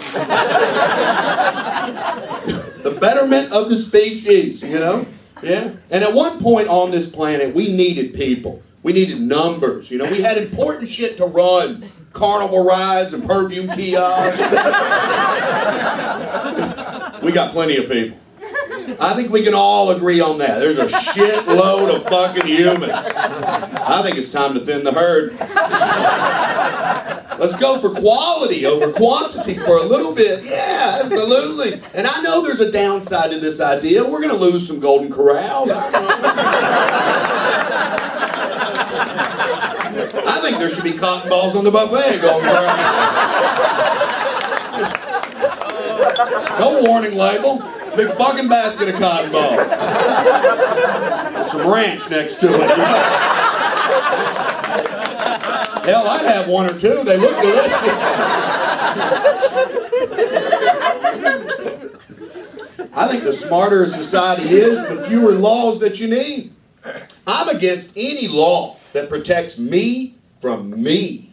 The betterment of the species, you know? Yeah? And at one point on this planet, we needed people. We needed numbers, you know? We had important shit to run. Carnival rides and perfume kiosks. We got plenty of people. I think we can all agree on that. There's a shitload of fucking humans. I think it's time to thin the herd. Let's go for quality over quantity for a little bit. Yeah, absolutely. And I know there's a downside to this idea. We're going to lose some golden corrals. I think there should be cotton balls on the buffet, golden corrals. No warning label. Big fucking basket of cotton balls. Some ranch next to it. Hell, I'd have 1 or 2. They look delicious. I think the smarter a society is, the fewer laws that you need. I'm against any law that protects me from me.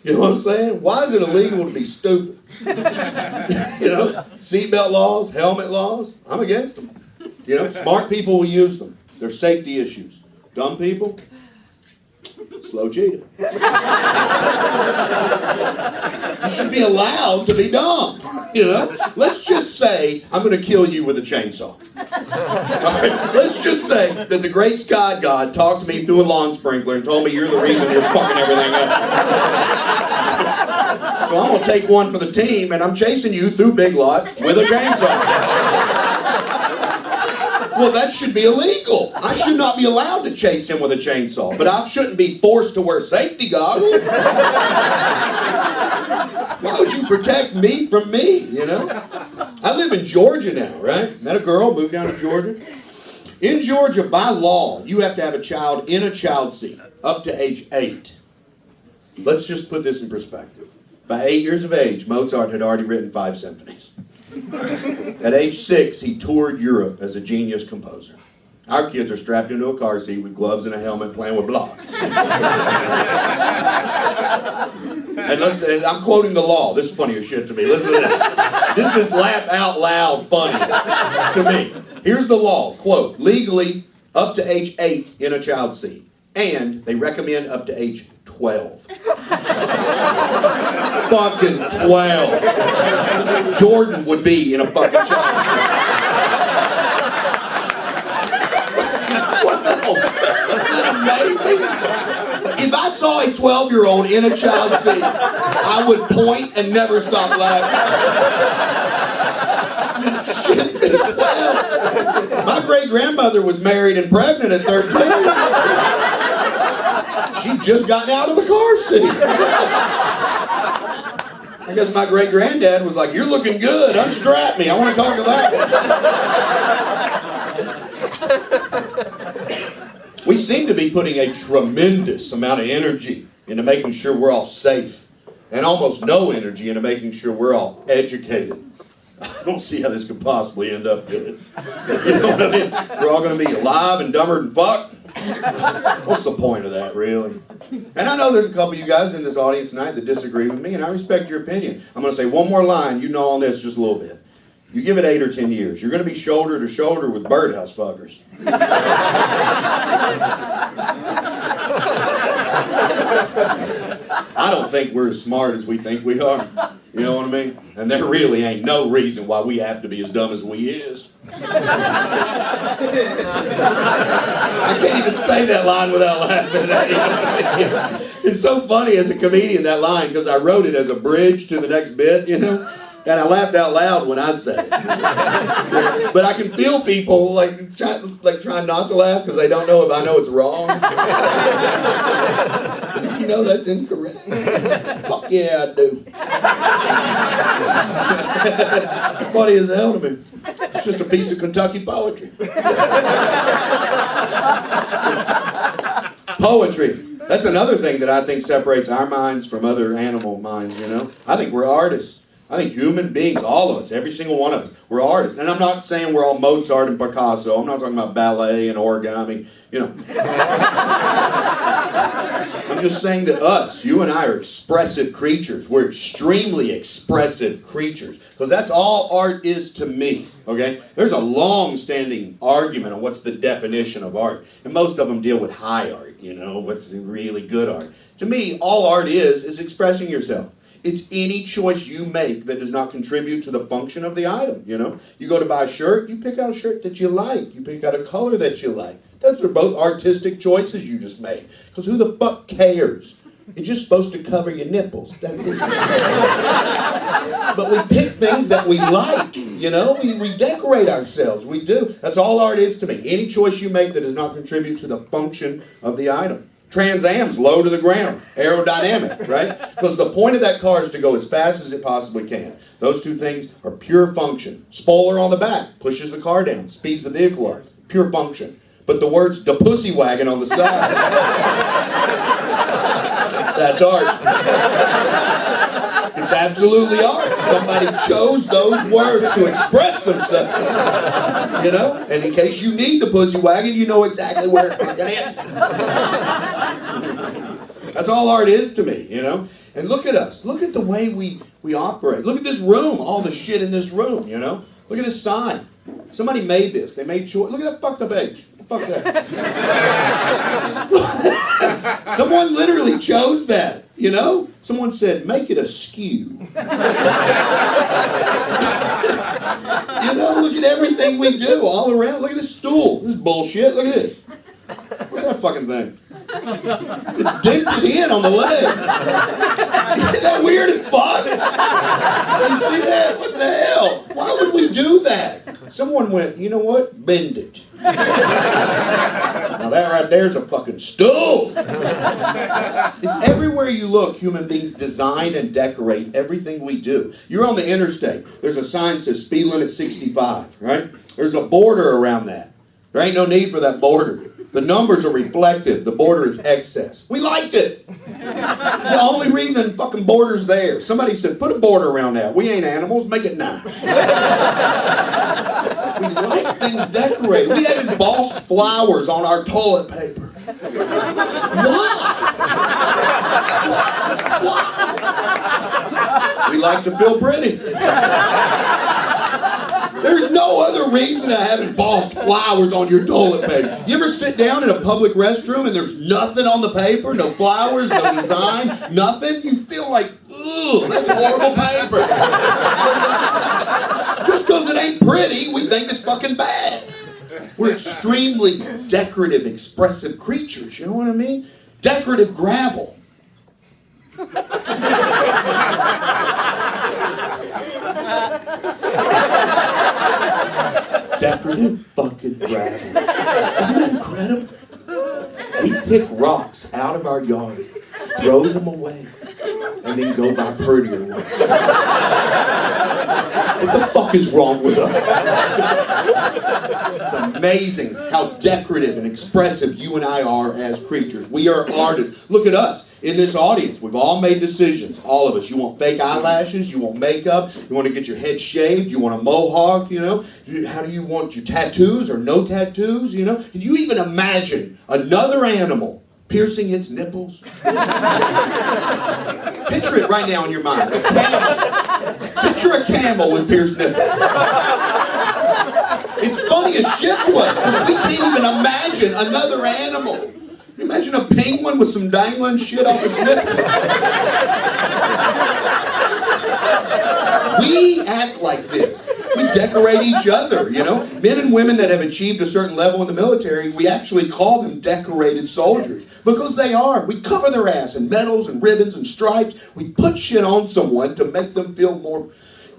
You know what I'm saying? Why is it illegal to be stupid? You know, seatbelt laws, helmet laws, I'm against them. You know, smart people will use them. They're safety issues. Dumb people, slow cheetah. You should be allowed to be dumb. You know, let's just say I'm going to kill you with a chainsaw. All right? Let's just say that the great sky god talked to me through a lawn sprinkler and told me you're the reason you're fucking everything up. So I'm going to take one for the team, and I'm chasing you through big lots with a chainsaw. Well, that should be illegal. I should not be allowed to chase him with a chainsaw, but I shouldn't be forced to wear safety goggles. Why would you protect me from me, you know? I live in Georgia now, right? Met a girl, moved down to Georgia. In Georgia, by law, you have to have a child in a child seat up to age 8. Let's just put this in perspective. By 8 years of age, Mozart had already written 5 symphonies. At age 6, he toured Europe as a genius composer. Our kids are strapped into a car seat with gloves and a helmet playing with blocks. And I'm quoting the law. This is funny as shit to me. Listen to this. This is laugh out loud funny to me. Here's the law. Quote, legally up to age 8 in a child seat. And they recommend up to age 12. Fucking 12. Jordan would be in a fucking child seat. Wow. Isn't that amazing? If I saw a 12-year-old in a child seat, I would point and never stop laughing. Shit, 12. My great-grandmother was married and pregnant at 13. She'd just gotten out of the car seat. I guess my great-granddad was like, you're looking good, unstrap me, I want to talk to that one. We seem to be putting a tremendous amount of energy into making sure we're all safe, and almost no energy into making sure we're all educated. I don't see how this could possibly end up good. You know what I mean? We're all going to be alive and dumber than fuck. What's the point of that, really? And I know there's a couple of you guys in this audience tonight that disagree with me, and I respect your opinion. I'm going to say one more line, you know on this just a little bit. You give it 8 or 10 years, you're going to be shoulder to shoulder with birdhouse fuckers. I don't think we're as smart as we think we are. You know what I mean? And there really ain't no reason why we have to be as dumb as we is. I can't even say that line without laughing. It's so funny as a comedian, that line, because I wrote it as a bridge to the next bit, you know? And I laughed out loud when I said it. But I can feel people trying not to laugh because they don't know if I know it's wrong. Does he know that's incorrect? Fuck yeah, I do. It's funny as hell to me. It's just a piece of Kentucky poetry. Poetry. That's another thing that I think separates our minds from other animal minds, you know? I think we're artists. I think human beings, all of us, every single one of us, we're artists. And I'm not saying we're all Mozart and Picasso. I'm not talking about ballet and origami, you know. I'm just saying that us, you and I, are expressive creatures. We're extremely expressive creatures. Because that's all art is to me, okay? There's a long-standing argument on what's the definition of art. And most of them deal with high art, you know, what's really good art. To me, all art is expressing yourself. It's any choice you make that does not contribute to the function of the item, you know? You go to buy a shirt, you pick out a shirt that you like. You pick out a color that you like. Those are both artistic choices you just made. Because who the fuck cares? It's just supposed to cover your nipples. That's it. But we pick things that we like, you know? We decorate ourselves. We do. That's all art is to me. Any choice you make that does not contribute to the function of the item. Trans Am's low to the ground, aerodynamic, right? Because the point of that car is to go as fast as it possibly can. Those two things are pure function. Spoiler on the back pushes the car down, speeds the vehicle up. Pure function. But the words "the pussy wagon" on the side, that's art. It's absolutely art. Somebody chose those words to express themselves. You know? And in case you need the pussy wagon, you know exactly where it fucking is. That's all art is to me, you know? And look at us. Look at the way we operate. Look at this room, all the shit in this room, you know? Look at this sign. Somebody made this. They made choice. Look at that fucked up H. What the fuck's that? Someone literally chose that, you know? Someone said, make it askew. You know, look at everything we do all around. Look at this stool. This is bullshit. Look at this. What's that fucking thing? It's dented in on the leg. Isn't that weird as fuck? You see that? What the hell? Why would we do that? Someone went, you know what? Bend it. Now that right there is a fucking stool. It's everywhere you look, human beings design and decorate everything we do. You're on the interstate. There's a sign that says speed limit 65, right? There's a border around that. There ain't no need for that border. The numbers are reflective. The border is excess. We liked it. It's the only reason fucking border's there. Somebody said, put a border around that. We ain't animals. Make it nice. We like things decorated. We had embossed flowers on our toilet paper. Why? We like to feel pretty. There's no other reason to have embossed flowers on your toilet paper. You ever sit down in a public restroom and there's nothing on the paper? No flowers, no design, nothing? You feel like, ugh, that's horrible paper. Just because it ain't pretty, we think it's fucking bad. We're extremely decorative, expressive creatures, you know what I mean? Decorative gravel. Decorative fucking gravel. Isn't that incredible? We pick rocks out of our yard, throw them away, and then go buy prettier ones. What the fuck is wrong with us? It's amazing how decorative and expressive you and I are as creatures. We are artists. Look at us in this audience. We've all made decisions. All of us. You want fake eyelashes? You want makeup? You want to get your head shaved? You want a mohawk? You know? How do you want your tattoos or no tattoos? You know? Can you even imagine another animal piercing its nipples? Picture it right now in your mind. A camel. Picture a camel with pierced nipples. It's funny as shit to us because we can't even imagine another animal. Can you imagine a penguin with some dangling shit off its nipples? We act like this. We decorate each other, you know? Men and women that have achieved a certain level in the military, we actually call them decorated soldiers. Because they are. We cover their ass in medals and ribbons and stripes. We put shit on someone to make them feel more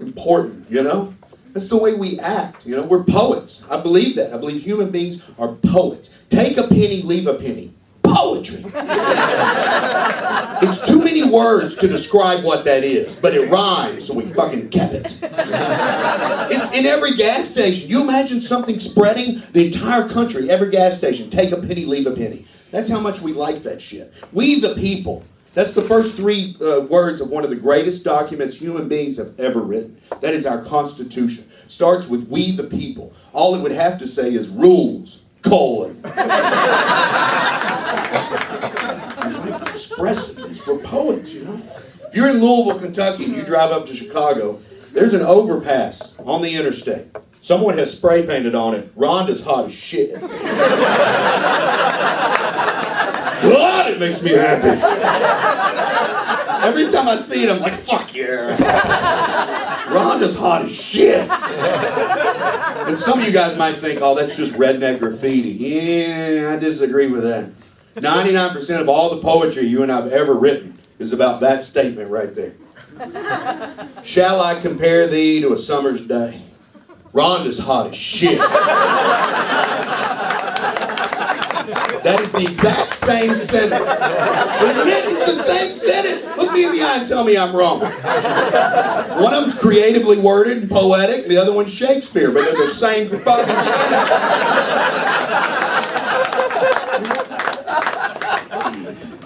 important, you know? That's the way we act, you know? We're poets. I believe that. I believe human beings are poets. Take a penny, leave a penny. Poetry. It's too many words to describe what that is, but it rhymes, so we fucking kept it. It's in every gas station. You imagine something spreading the entire country, every gas station. Take a penny, leave a penny. That's how much we like that shit. We the people. That's the first three words of one of the greatest documents human beings have ever written. That is our Constitution. Starts with we the people. All it would have to say is rules, colon. Expressiveness. We're poets, you know. If you're in Louisville, Kentucky, and you drive up to Chicago, there's an overpass on the interstate. Someone has spray painted on it, Rhonda's hot as shit. God, it makes me happy. Every time I see it, I'm like, fuck yeah. Rhonda's hot as shit. And some of you guys might think, oh, that's just redneck graffiti. Yeah, I disagree with that. 99% of all the poetry you and I have ever written is about that statement right there. Shall I compare thee to a summer's day? Rhonda's hot as shit. That is the exact same sentence. Isn't it? It's the same sentence. Look me in the eye and tell me I'm wrong. One of them's creatively worded and poetic, the other one's Shakespeare, but they're the same fucking sentence.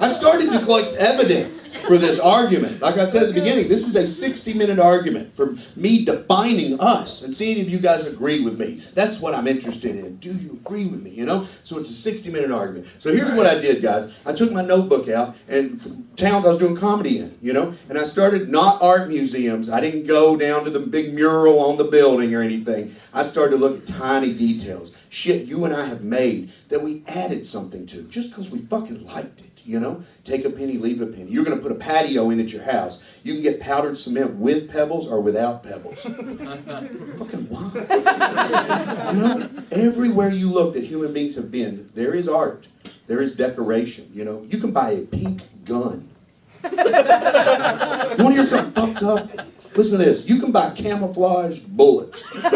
I started to collect evidence for this argument. Like I said at the beginning, this is a 60-minute argument for me defining us and seeing if you guys agree with me. That's what I'm interested in. Do you agree with me, you know? So it's a 60-minute argument. So here's what I did, guys. I took my notebook out and towns I was doing comedy in, you know? And I started not art museums. I didn't go down to the big mural on the building or anything. I started to look at tiny details. Shit you and I have made that we added something to just because we fucking liked it. You know, take a penny, leave a penny. You're going to put a patio in at your house. You can get powdered cement with pebbles or without pebbles. Fucking why? You know, everywhere you look that human beings have been, there is art. There is decoration, you know. You can buy a pink gun. You want to hear something fucked up? Listen to this. You can buy camouflage bullets. Did you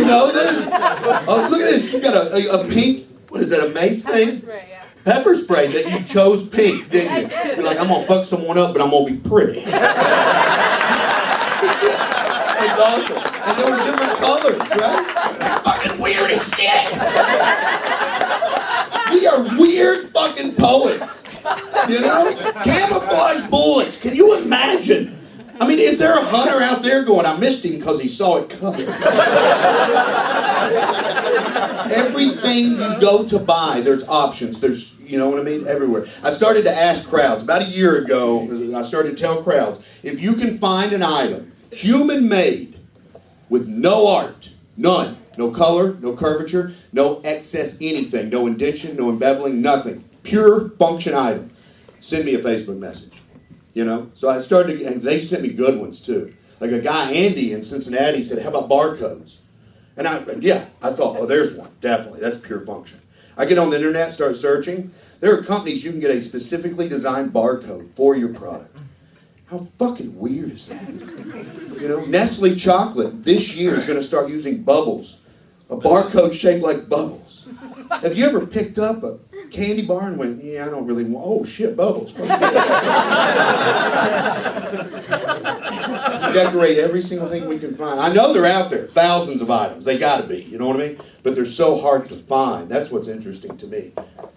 know this? Oh, look at this. You got a pink, what is that, a mace thing? Pepper spray that you chose pink, didn't you? You're like, I'm going to fuck someone up, but I'm going to be pretty. It's awesome. And there were different colors, right? Fucking weird as shit. We are weird fucking poets. You know? Camouflage bullets. Can you imagine? I mean, is there there a hunter out there going, I missed him because he saw it coming? Everything you go to buy, there's options. There's, you know what I mean, everywhere. I started to ask crowds. About a year ago, I started to tell crowds, if you can find an item, human-made, with no art, none, no color, no curvature, no excess anything, no indentation, no embeveling, nothing, pure function item, send me a Facebook message. You know, so I started, and they sent me good ones too. Like a guy, Andy in Cincinnati, said, how about barcodes? And I thought, oh, there's one, definitely, that's pure function. I get on the internet, start searching. There are companies you can get a specifically designed barcode for your product. How fucking weird is that? You know, Nestle chocolate this year is going to start using bubbles. A barcode shaped like bubbles. Have you ever picked up a candy bar and went, yeah, I don't really want, oh shit, bubbles. Decorate every single thing we can find. I know they're out there, thousands of items. They gotta be, you know what I mean? But they're so hard to find. That's what's interesting to me.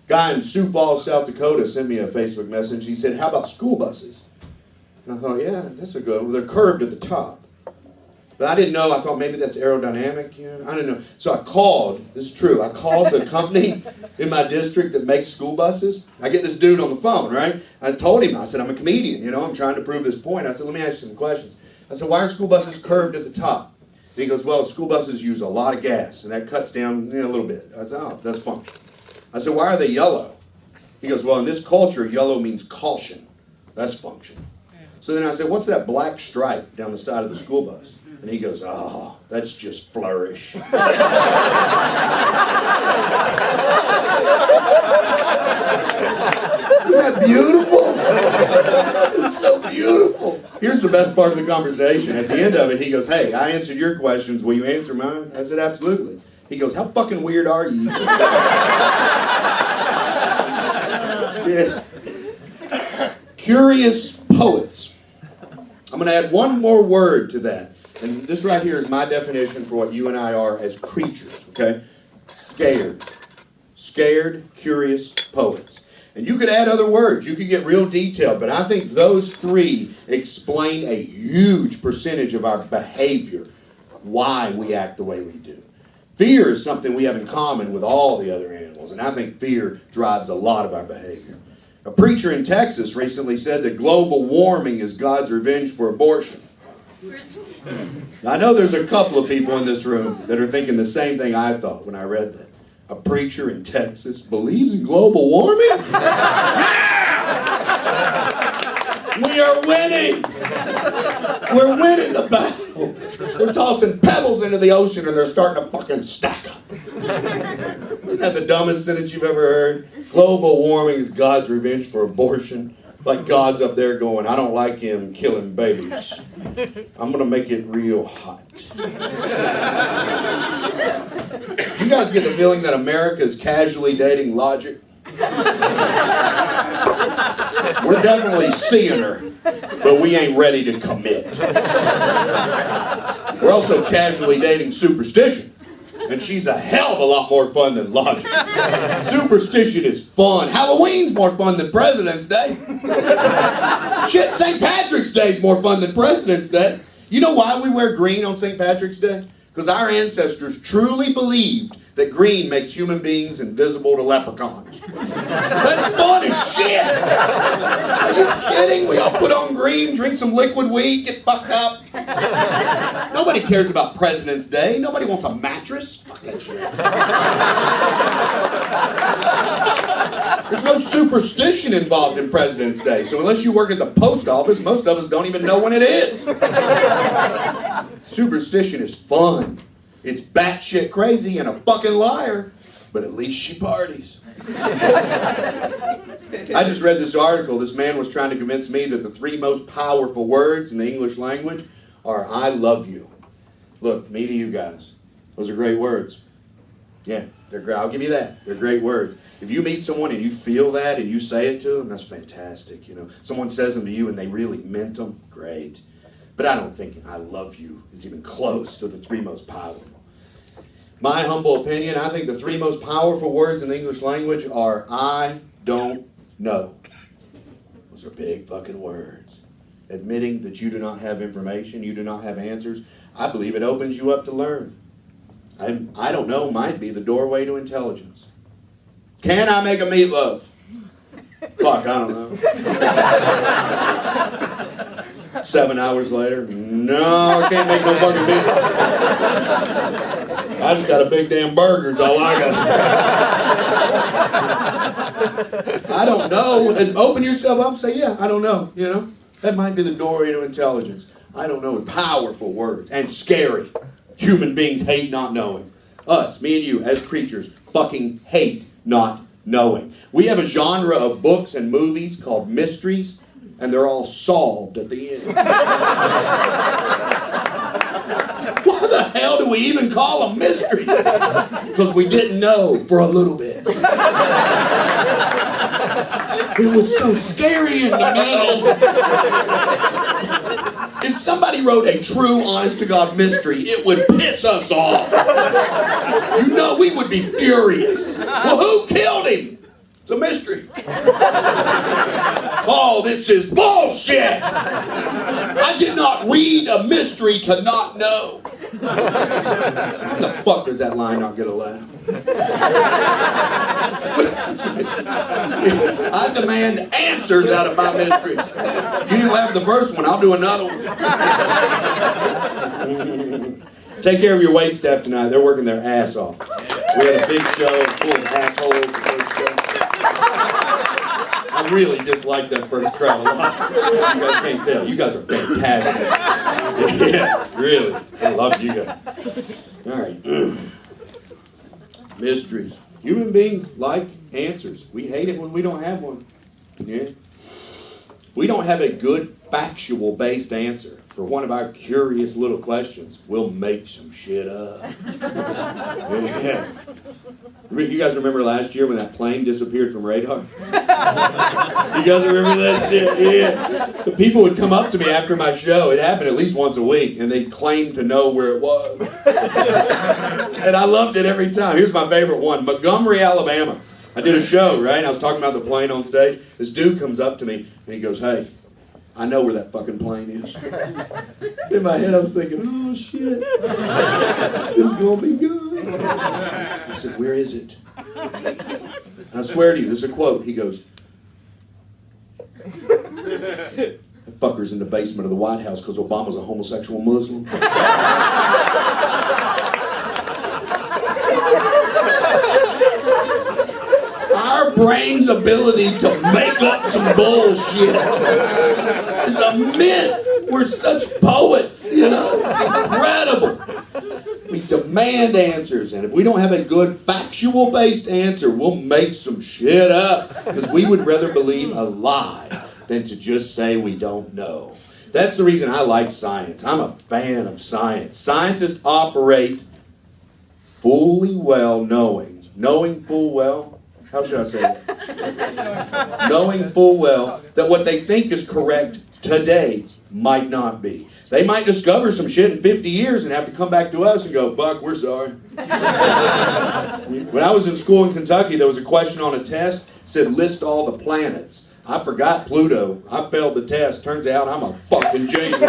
Guy in Sioux Falls, South Dakota sent me a Facebook message. He said, how about school buses? And I thought, yeah, that's a good one. They're curved at the top. But I didn't know. I thought maybe that's aerodynamic. You know? I didn't know. So I called. This is true. I called the company in my district that makes school buses. I get this dude on the phone, right? I told him, I said, I'm a comedian. You know, I'm trying to prove this point. I said, let me ask you some questions. I said, why are school buses curved at the top? And he goes, well, school buses use a lot of gas, and that cuts down a little bit. I said, oh, that's fine. I said, why are they yellow? He goes, well, in this culture, yellow means caution. That's function. So then I said, what's that black stripe down the side of the school bus? And he goes, oh, that's just flourish. Isn't that beautiful? It's so beautiful. Here's the best part of the conversation. At the end of it, he goes, hey, I answered your questions. Will you answer mine? I said, absolutely. He goes, how fucking weird are you? Yeah. Curious poets. I'm going to add one more word to that. And this right here is my definition for what you and I are as creatures, okay? Scared. Scared, curious poets. And you could add other words. You could get real detailed. But I think those three explain a huge percentage of our behavior, why we act the way we do. Fear is something we have in common with all the other animals. And I think fear drives a lot of our behavior. A preacher in Texas recently said that global warming is God's revenge for abortion. I know there's a couple of people in this room that are thinking the same thing I thought when I read that. A preacher in Texas believes in global warming? We are winning! We're winning the battle! We're tossing pebbles into the ocean and they're starting to fucking stack up. Isn't that the dumbest sentence you've ever heard? Global warming is God's revenge for abortion. Like God's up there going, I don't like him killing babies. I'm going to make it real hot. Do you guys get the feeling that America is casually dating logic? We're definitely seeing her, but we ain't ready to commit. We're also casually dating superstition. And she's a hell of a lot more fun than logic. Superstition is fun. Halloween's more fun than President's Day. Shit, St. Patrick's Day is more fun than President's Day. You know why we wear green on St. Patrick's Day? Because our ancestors truly believed that green makes human beings invisible to leprechauns. That's fun as shit! Are you kidding? We all put on green, drink some liquid weed, get fucked up. Nobody cares about President's Day. Nobody wants a mattress. Fuck that shit. There's no superstition involved in President's Day, so unless you work at the post office, most of us don't even know when it is. Superstition is fun. It's batshit crazy and a fucking liar, but at least she parties. I just read this article. This man was trying to convince me that the three most powerful words in the English language are I love you. Look, me to you guys. Those are great words. Yeah, they're great. I'll give you that. They're great words. If you meet someone and you feel that and you say it to them, that's fantastic. You know, someone says them to you and they really meant them, great. But I don't think I love you is even close to the three most powerful. My humble opinion, I think the three most powerful words in the English language are I don't know. Those are big fucking words. admitting that you do not have information, you do not have answers. I believe it opens you up to learn. I don't know, might be the doorway to intelligence. Can I make a meatloaf? Fuck, I don't know. 7 hours later, no, I can't make no fucking meatloaf. I just got a big damn burger's all I got. I don't know. And open yourself up and say, yeah, I don't know, you know. That might be the doorway to intelligence. I don't know. Powerful words and scary. Human beings hate not knowing. Us, me and you, as creatures, fucking hate not knowing. We have a genre of books and movies called mysteries, and they're all solved at the end. Why the hell do we even call them mysteries? Because we didn't know for a little bit. It was so scary in the middle. If somebody wrote a true, honest-to-God mystery, it would piss us off. You know, we would be furious. Well, who killed him? It's a mystery. Oh, this is bullshit! I did not read a mystery to not know. Why the fuck does that line not get a laugh? I demand answers out of my mysteries. If you didn't laugh at the first one, I'll do another one. Take care of your wait staff tonight. They're working their ass off. We had a big show full of assholes the first show. I really dislike that first crowd a lot. You guys can't tell. You guys are fantastic. Yeah, really. I love you guys. All right. Mysteries. Human beings like answers. We hate it when we don't have one. Yeah. We don't have a good factual-based answer for one of our curious little questions. We'll make some shit up. Yeah. You guys remember last year when that plane disappeared from radar? You guys remember that shit? Yeah. The people would come up to me after my show. It happened at least once a week, and they'd claim to know where it was. And I loved it every time. Here's my favorite one. Montgomery, Alabama. I did a show, right? I was talking about the plane on stage. This dude comes up to me, and he goes, hey, I know where that fucking plane is. In my head, I was thinking, oh, shit. This is going to be good. I said, where is it? And I swear to you, this is a quote. He goes, that fucker's in the basement of the White House because Obama's a homosexual Muslim. Our brain's ability to make up some bullshit is a myth. We're such poets, you know? It's incredible. We demand answers, and if we don't have a good factual-based answer, we'll make some shit up because we would rather believe a lie than to just say we don't know. That's the reason I like science. I'm a fan of science. Scientists operate fully well knowing full well, how should I say that? Knowing full well that what they think is correct today might not be. They might discover some shit in 50 years and have to come back to us and go, fuck, we're sorry. When I was in school in Kentucky, there was a question on a test that said, list all the planets. I forgot Pluto. I failed the test. Turns out I'm a fucking genius. I'm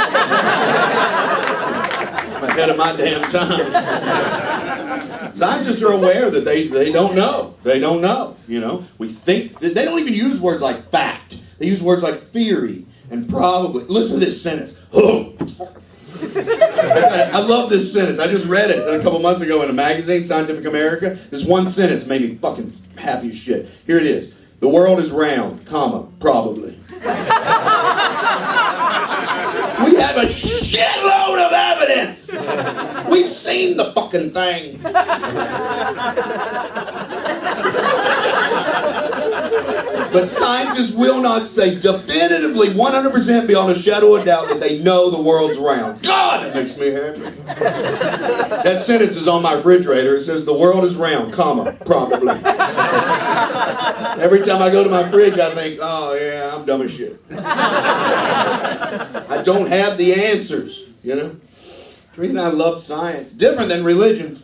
ahead of my damn time. Scientists are aware that they don't know. They don't know, you know. We think, they don't even use words like fact. They use words like theory and probably. Listen to this sentence. Oh. I love this sentence. I just read it a couple months ago in a magazine, Scientific America. This one sentence made me fucking happy as shit. Here it is. The world is round, comma, probably. We have a shitload of evidence. We've seen the fucking thing. But scientists will not say definitively 100% beyond a shadow of doubt that they know the world's round. God, it makes me happy. That sentence is on my refrigerator. It says the world is round, comma, probably. Every time I go to my fridge, I think, oh yeah, I'm dumb as shit. I don't have the answers, you know. The reason I love science, different than religions.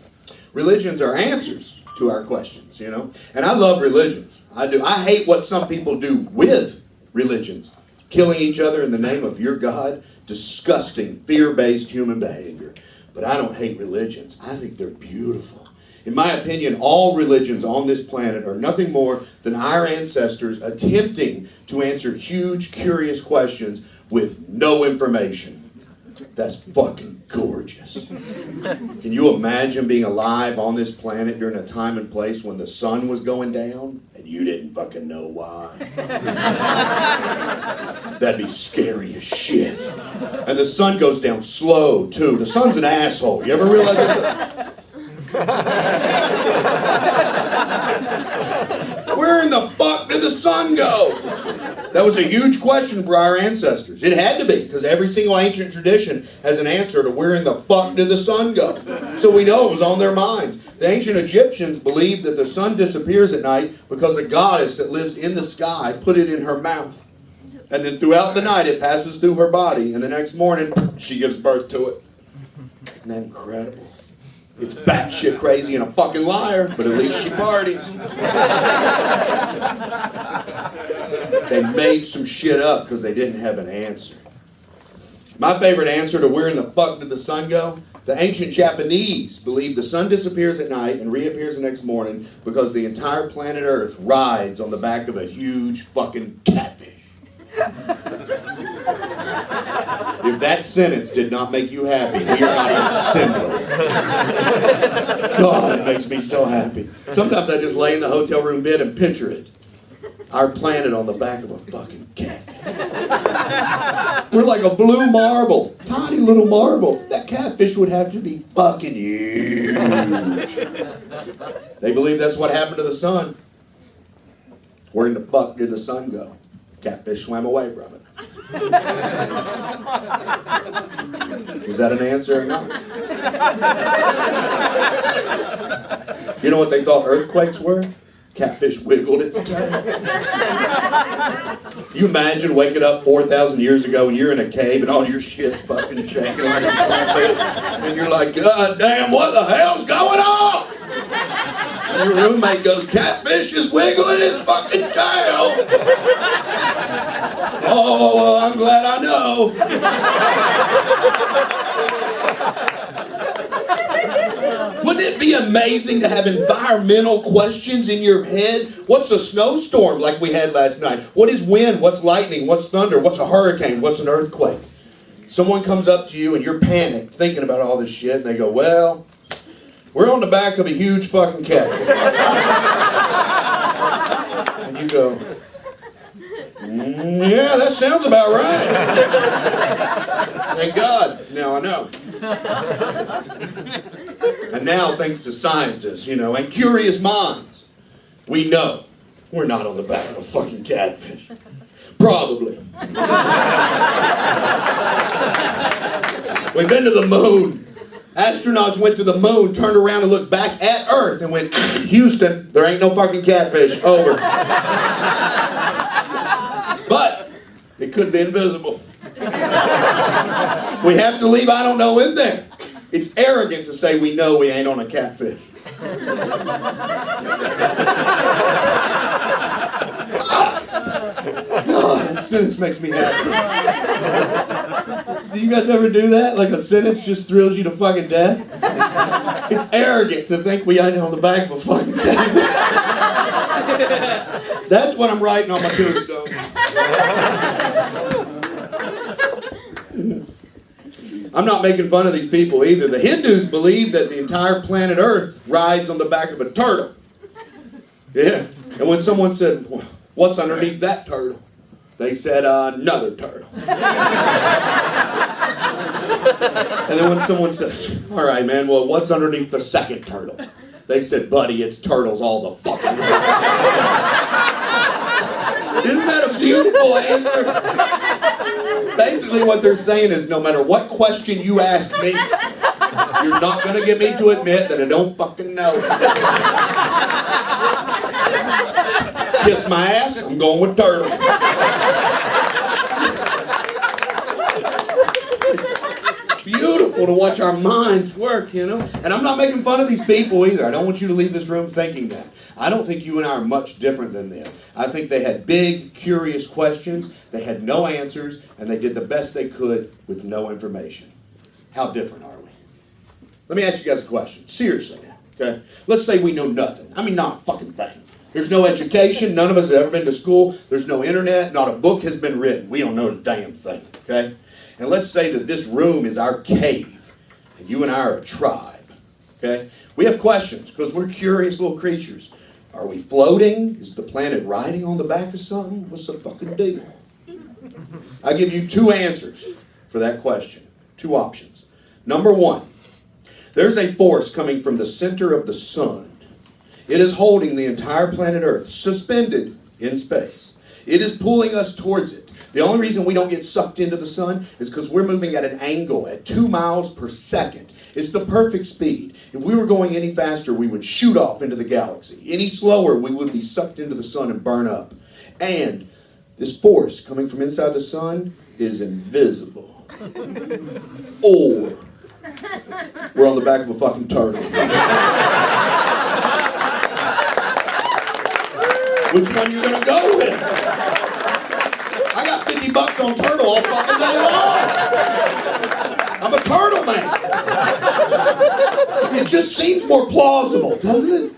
Religions are answers to our questions, you know. And I love religions. I do. I hate what some people do with religions. killing each other in the name of your God. Disgusting, fear-based human behavior. But I don't hate religions. I think they're beautiful. In my opinion, all religions on this planet are nothing more than our ancestors attempting to answer huge, curious questions with no information. That's fucking gorgeous. Can you imagine being alive on this planet during a time and place when the sun was going down and you didn't fucking know why? That'd be scary as shit. And the sun goes down slow, too. The sun's an asshole. You ever realize that? Where in the fuck did the sun go? That was a huge question for our ancestors. It had to be, because every single ancient tradition has an answer to where in the fuck did the sun go. So we know it was on their minds. The ancient Egyptians believed that the sun disappears at night because a goddess that lives in the sky put it in her mouth. And then throughout the night it passes through her body, and the next morning she gives birth to it. Isn't that incredible? It's batshit crazy and a fucking liar, but at least she parties. They made some shit up because they didn't have an answer. My favorite answer to where in the fuck did the sun go? The ancient Japanese believed the sun disappears at night and reappears the next morning because the entire planet Earth rides on the back of a huge fucking catfish. If that sentence did not make you happy, we are not even similar. God, it makes me so happy. Sometimes I just lay in the hotel room bed and picture it. Our planet on the back of a fucking catfish. We're like a blue marble. Tiny little marble. That catfish would have to be fucking huge. They believe that's what happened to the sun. Where in the fuck did the sun go? Catfish swam away from it. Is that an answer or not? You know what they thought earthquakes were? Catfish wiggled its tail. You imagine waking up 4,000 years ago and you're in a cave and all your shit's fucking shaking like a swamp, and you're like, God damn, what the hell's going on? And your roommate goes, Catfish is wiggling his fucking tail. Oh, well, I'm glad I know. Wouldn't it be amazing to have environmental questions in your head? What's a snowstorm like we had last night? What is wind? What's lightning? What's thunder? What's a hurricane? What's an earthquake? Someone comes up to you and you're panicked thinking about all this shit, and they go, well, we're on the back of a huge fucking catfish. And you go, yeah, that sounds about right. Thank God. Now I know. And now, thanks to scientists, and curious minds, we know we're not on the back of a fucking catfish. Probably. We've been to the moon. Astronauts went to the moon, turned around and looked back at Earth and went, Houston, there ain't no fucking catfish. Over. But it could be invisible. We have to leave I don't know in there. It's arrogant to say we know we ain't on a catfish. God, that sentence makes me happy. Do you guys ever do that? Like a sentence just thrills you to fucking death? It's arrogant to think we ain't on the back of a fucking catfish. That's what I'm writing on my tombstone. I'm not making fun of these people either. The Hindus believe that the entire planet Earth rides on the back of a turtle. Yeah. And when someone said, what's underneath that turtle? They said, another turtle. And then when someone said, all right, man, well, what's underneath the second turtle? They said, buddy, it's turtles all the fucking way. Isn't that a beautiful answer? Basically what they're saying is no matter what question you ask me, you're not going to get me to admit that I don't fucking know. Kiss my ass, I'm going with turtle. Beautiful to watch our minds work, And I'm not making fun of these people either. I don't want you to leave this room thinking that. I don't think you and I are much different than them. I think they had big, curious questions, they had no answers, and they did the best they could with no information. How different are we? Let me ask you guys a question. Seriously now, okay? Let's say we know nothing. I mean, not a fucking thing. There's no education. None of us have ever been to school. There's no internet. Not a book has been written. We don't know a damn thing, okay? And let's say that this room is our cave, and you and I are a tribe, okay? We have questions because we're curious little creatures. Are we floating? Is the planet riding on the back of something? What's the fucking deal? I give you two answers for that question. Two options. Number one, there's a force coming from the center of the sun. It is holding the entire planet Earth suspended in space. It is pulling us towards it. The only reason we don't get sucked into the sun is because we're moving at an angle at 2 miles per second. It's the perfect speed. If we were going any faster, we would shoot off into the galaxy. Any slower, we would be sucked into the sun and burn up. And this force coming from inside the sun is invisible. Or we're on the back of a fucking turtle. Which one you gonna go with? I got $50 on turtle all fucking day long. I'm a turtle man. It just seems more plausible, doesn't it?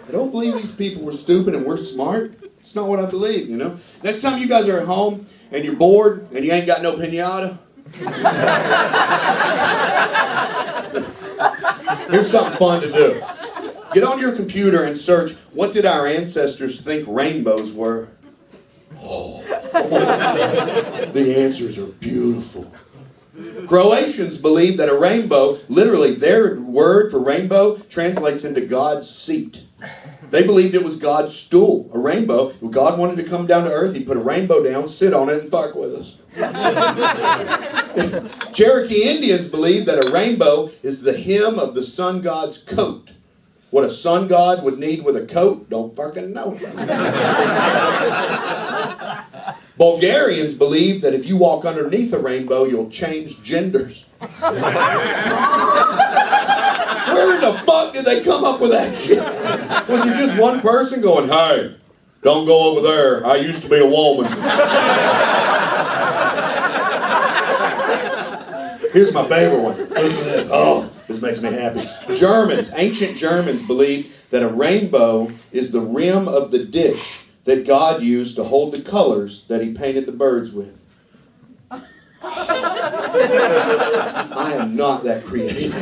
I don't believe these people were stupid and we're smart. It's not what I believe, you know? Next time you guys are at home and you're bored and you ain't got no pinata, here's something fun to do. Get on your computer and search, what did our ancestors think rainbows were? Oh, the answers are beautiful. Croatians believe that a rainbow, literally their word for rainbow, translates into God's seat. They believed it was God's stool. A rainbow, when God wanted to come down to earth, he put a rainbow down, sit on it, and fuck with us. Cherokee Indians believe that a rainbow is the hem of the sun god's coat. What a sun god would need with a coat, don't fucking know. Bulgarians believe that if you walk underneath a rainbow, you'll change genders. Where in the fuck did they come up with that shit? Was there just one person going, hey, don't go over there, I used to be a woman. Here's my favorite one. Listen to this. Oh, this makes me happy. Germans, ancient Germans believed that a rainbow is the rim of the dish that God used to hold the colors that he painted the birds with. I am not that creative.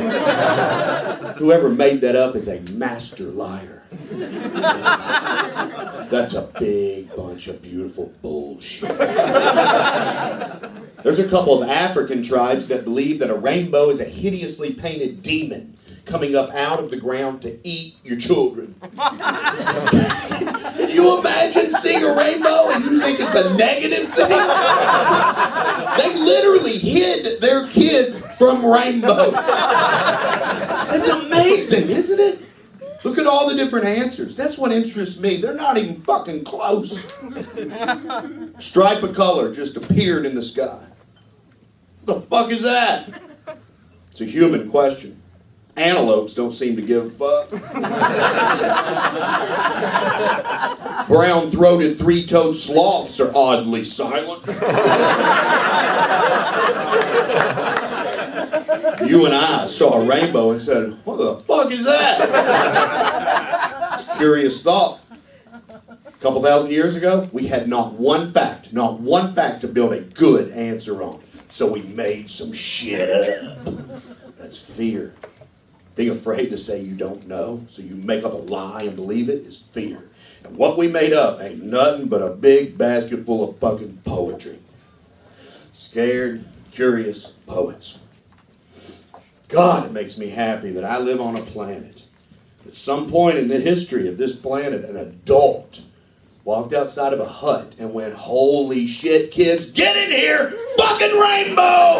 Whoever made that up is a master liar. That's a big bunch of beautiful bullshit. There's a couple of African tribes that believe that a rainbow is a hideously painted demon coming up out of the ground to eat your children. Can you imagine seeing a rainbow and you think it's a negative thing? They literally hid their kids from rainbows. That's amazing, isn't it? Look at all the different answers. That's what interests me. They're not even fucking close. Stripe of color just appeared in the sky. What the fuck is that? It's a human question. Antelopes don't seem to give a fuck. Brown-throated, three-toed sloths are oddly silent. You and I saw a rainbow and said, what the fuck is that? It's a curious thought. A couple thousand years ago, we had not one fact to build a good answer on. So we made some shit up. That's fear. Being afraid to say you don't know, so you make up a lie and believe it, is fear. And what we made up ain't nothing but a big basket full of fucking poetry. Scared, curious poets. God, it makes me happy that I live on a planet. At some point in the history of this planet, an adult walked outside of a hut and went, holy shit, kids, get in here! Fucking rainbow!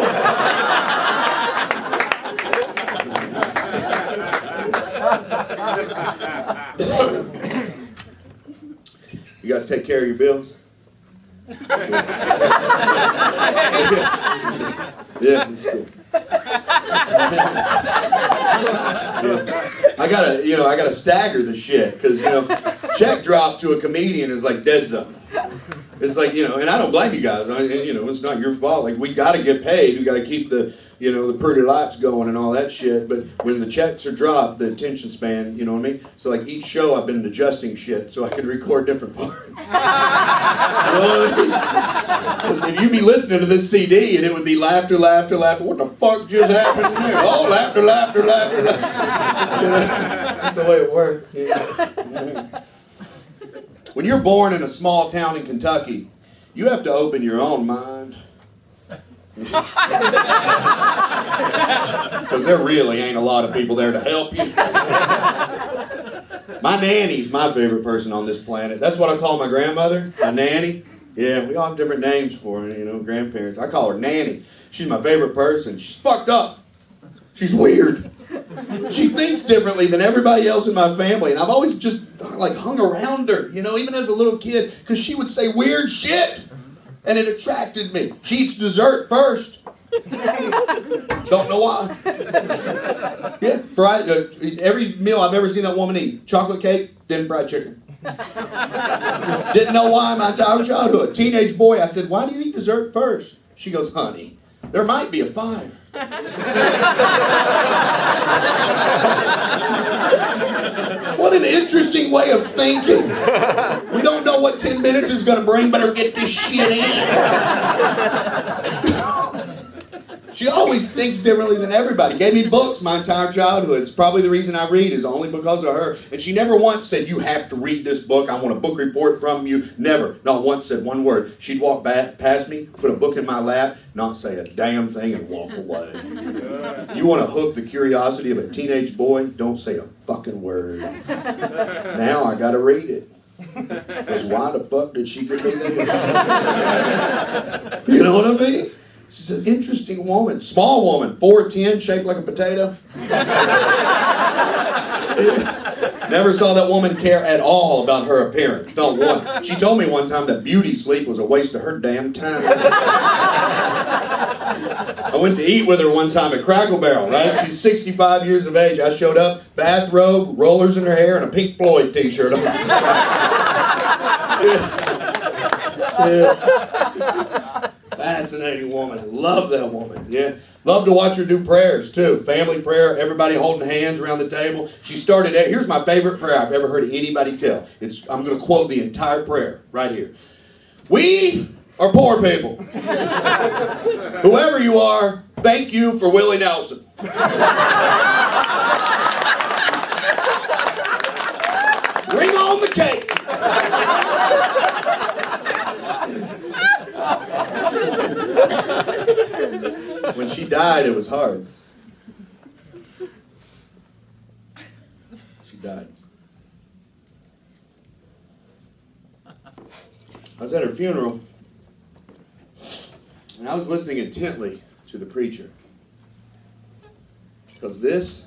You guys take care of your bills? Yeah, that's cool. Yeah. I I gotta stagger the shit because check drop to a comedian is like dead zone. It's like and I don't blame you guys. It's not your fault. Like we gotta get paid. We gotta keep the the pretty lights going and all that shit. But when the checks are dropped, the attention span, you know what I mean. So like each show, I've been adjusting shit so I can record different parts. You know what I mean? Because if you be listening to this CD and it would be laughter, laughter, laughter. What the fuck just happened there? Oh, laughter, laughter, laughter, laughter. That's the way it works. When you're born in a small town in Kentucky, you have to open your own mind. Because there really ain't a lot of people there to help you. My nanny's my favorite person on this planet. That's what I call my grandmother, my nanny. Yeah, we all have different names for her, grandparents. I call her Nanny. She's my favorite person. She's fucked up. She's weird. She thinks differently than everybody else in my family, and I've always just hung around her, even as a little kid, because she would say weird shit, and it attracted me. She eats dessert first. Don't know why. Yeah, fried. Every meal I've ever seen that woman eat: chocolate cake, then fried chicken. Didn't know why my entire childhood. Teenage boy, I said, "Why do you eat dessert first?" She goes, "Honey, there might be a fire." What an interesting way of thinking. We don't know what 10 minutes is going to bring, better get this shit in. She always thinks differently than everybody. Gave me books my entire childhood. It's probably the reason I read is only because of her. And she never once said, "You have to read this book. I want a book report from you." Never. Not once said one word. She'd walk back past me, put a book in my lap, not say a damn thing, and walk away. You want to hook the curiosity of a teenage boy? Don't say a fucking word. Now I got to read it. Because why the fuck did she give me this? You know what I mean? She's an interesting woman. Small woman, 4'10", shaped like a potato. Never saw that woman care at all about her appearance. Not one. She told me one time that beauty sleep was a waste of her damn time. I went to eat with her one time at Crackle Barrel, right? She's 65 years of age. I showed up, bathrobe, rollers in her hair, and a Pink Floyd t-shirt on. Yeah. Fascinating woman. Love that woman. Yeah. Love to watch her do prayers too. Family prayer, everybody holding hands around the table. She started at, here's my favorite prayer I've ever heard anybody tell. I'm going to quote the entire prayer right here. "We are poor people. Whoever you are, thank you for Willie Nelson." Bring on the cake. When she died, it was hard. She died. I was at her funeral, and I was listening intently to the preacher. Because this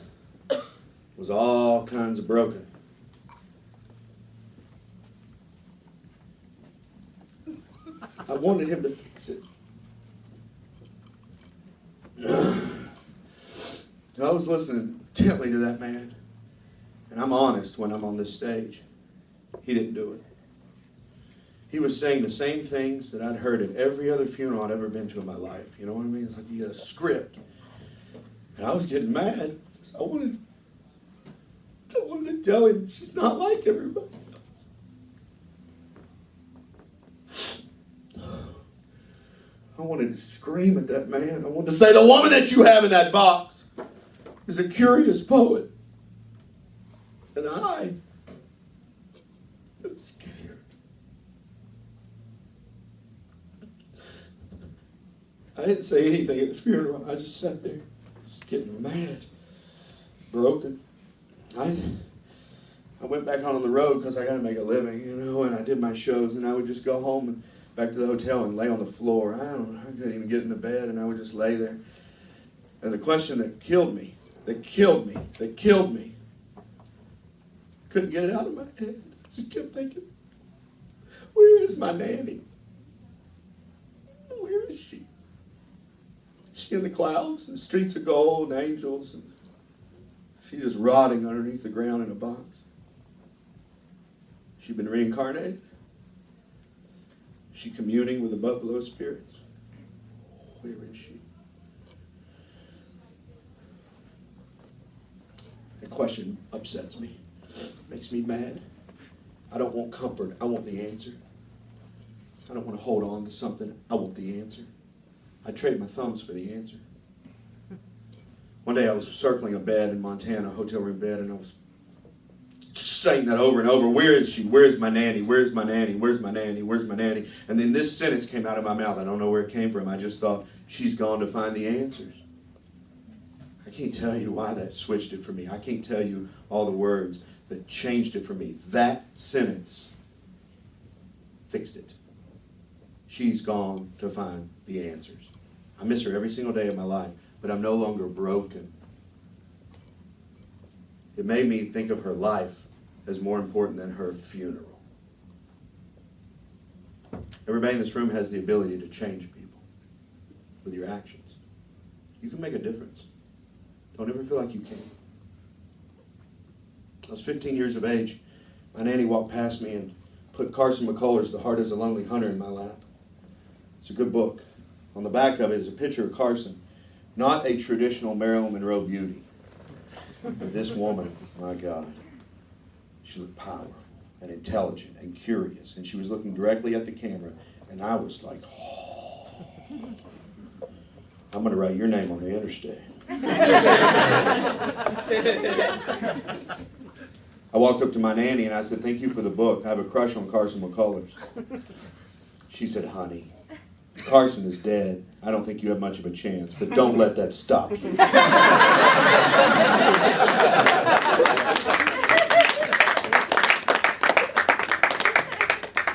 was all kinds of broken. I wanted him to fix it. I was listening intently to that man, and I'm honest when I'm on this stage. He didn't do it. He was saying the same things that I'd heard at every other funeral I'd ever been to in my life. You know what I mean? It's like he had a script. And I was getting mad. I wanted to tell him she's not like everybody else. I wanted to scream at that man. I wanted to say, the woman that you have in that box is a curious poet. And I am scared. I didn't say anything at the funeral. I just sat there, just getting mad, broken. I went back on the road because I got to make a living, and I did my shows, and I would just go home and back to the hotel and lay on the floor. I couldn't even get in the bed, and I would just lay there. And the question that killed me, couldn't get it out of my head. I just kept thinking, where is my nanny? Where is she? Is she in the clouds and streets of gold and angels? And is She's just rotting underneath the ground in a box. She's been reincarnated. She communing with the buffalo spirits. Where is she? That question upsets me. Makes me mad. I don't want comfort. I want the answer. I don't want to hold on to something. I want the answer. I trade my thumbs for the answer. One day I was circling a bed in Montana, a hotel room bed, and I was saying that over and over. Where is she? Where's my nanny? Where's my nanny? Where's my nanny? Where's my nanny? And then this sentence came out of my mouth. I don't know where it came from. I just thought, she's gone to find the answers. I can't tell you why that switched it for me. I can't tell you all the words that changed it for me. That sentence fixed it. She's gone to find the answers. I miss her every single day of my life, but I'm no longer broken. It made me think of her life as more important than her funeral. Everybody in this room has the ability to change people with your actions. You can make a difference. Don't ever feel like you can't. I was 15 years of age. My nanny walked past me and put Carson McCullers' The Heart is a Lonely Hunter in my lap. It's a good book. On the back of it is a picture of Carson. Not a traditional Marilyn Monroe beauty. But this woman, my God, she looked powerful and intelligent and curious. And she was looking directly at the camera. And I was like, oh, I'm going to write your name on the interstate. I walked up to my nanny and I said, thank you for the book. I have a crush on Carson McCullers. She said, honey, Carson is dead. I don't think you have much of a chance, but don't let that stop you.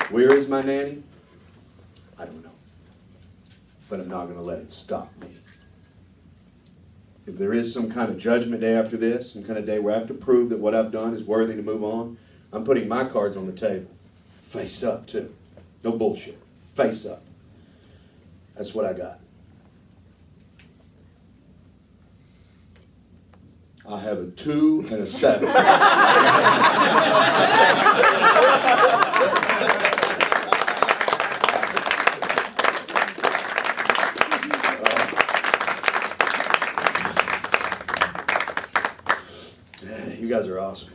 Where is my nanny? I don't know. But I'm not going to let it stop me. If there is some kind of judgment day after this, some kind of day where I have to prove that what I've done is worthy to move on, I'm putting my cards on the table. Face up, too. No bullshit. Face up. That's what I got. I have a 2 and a 7. You guys are awesome.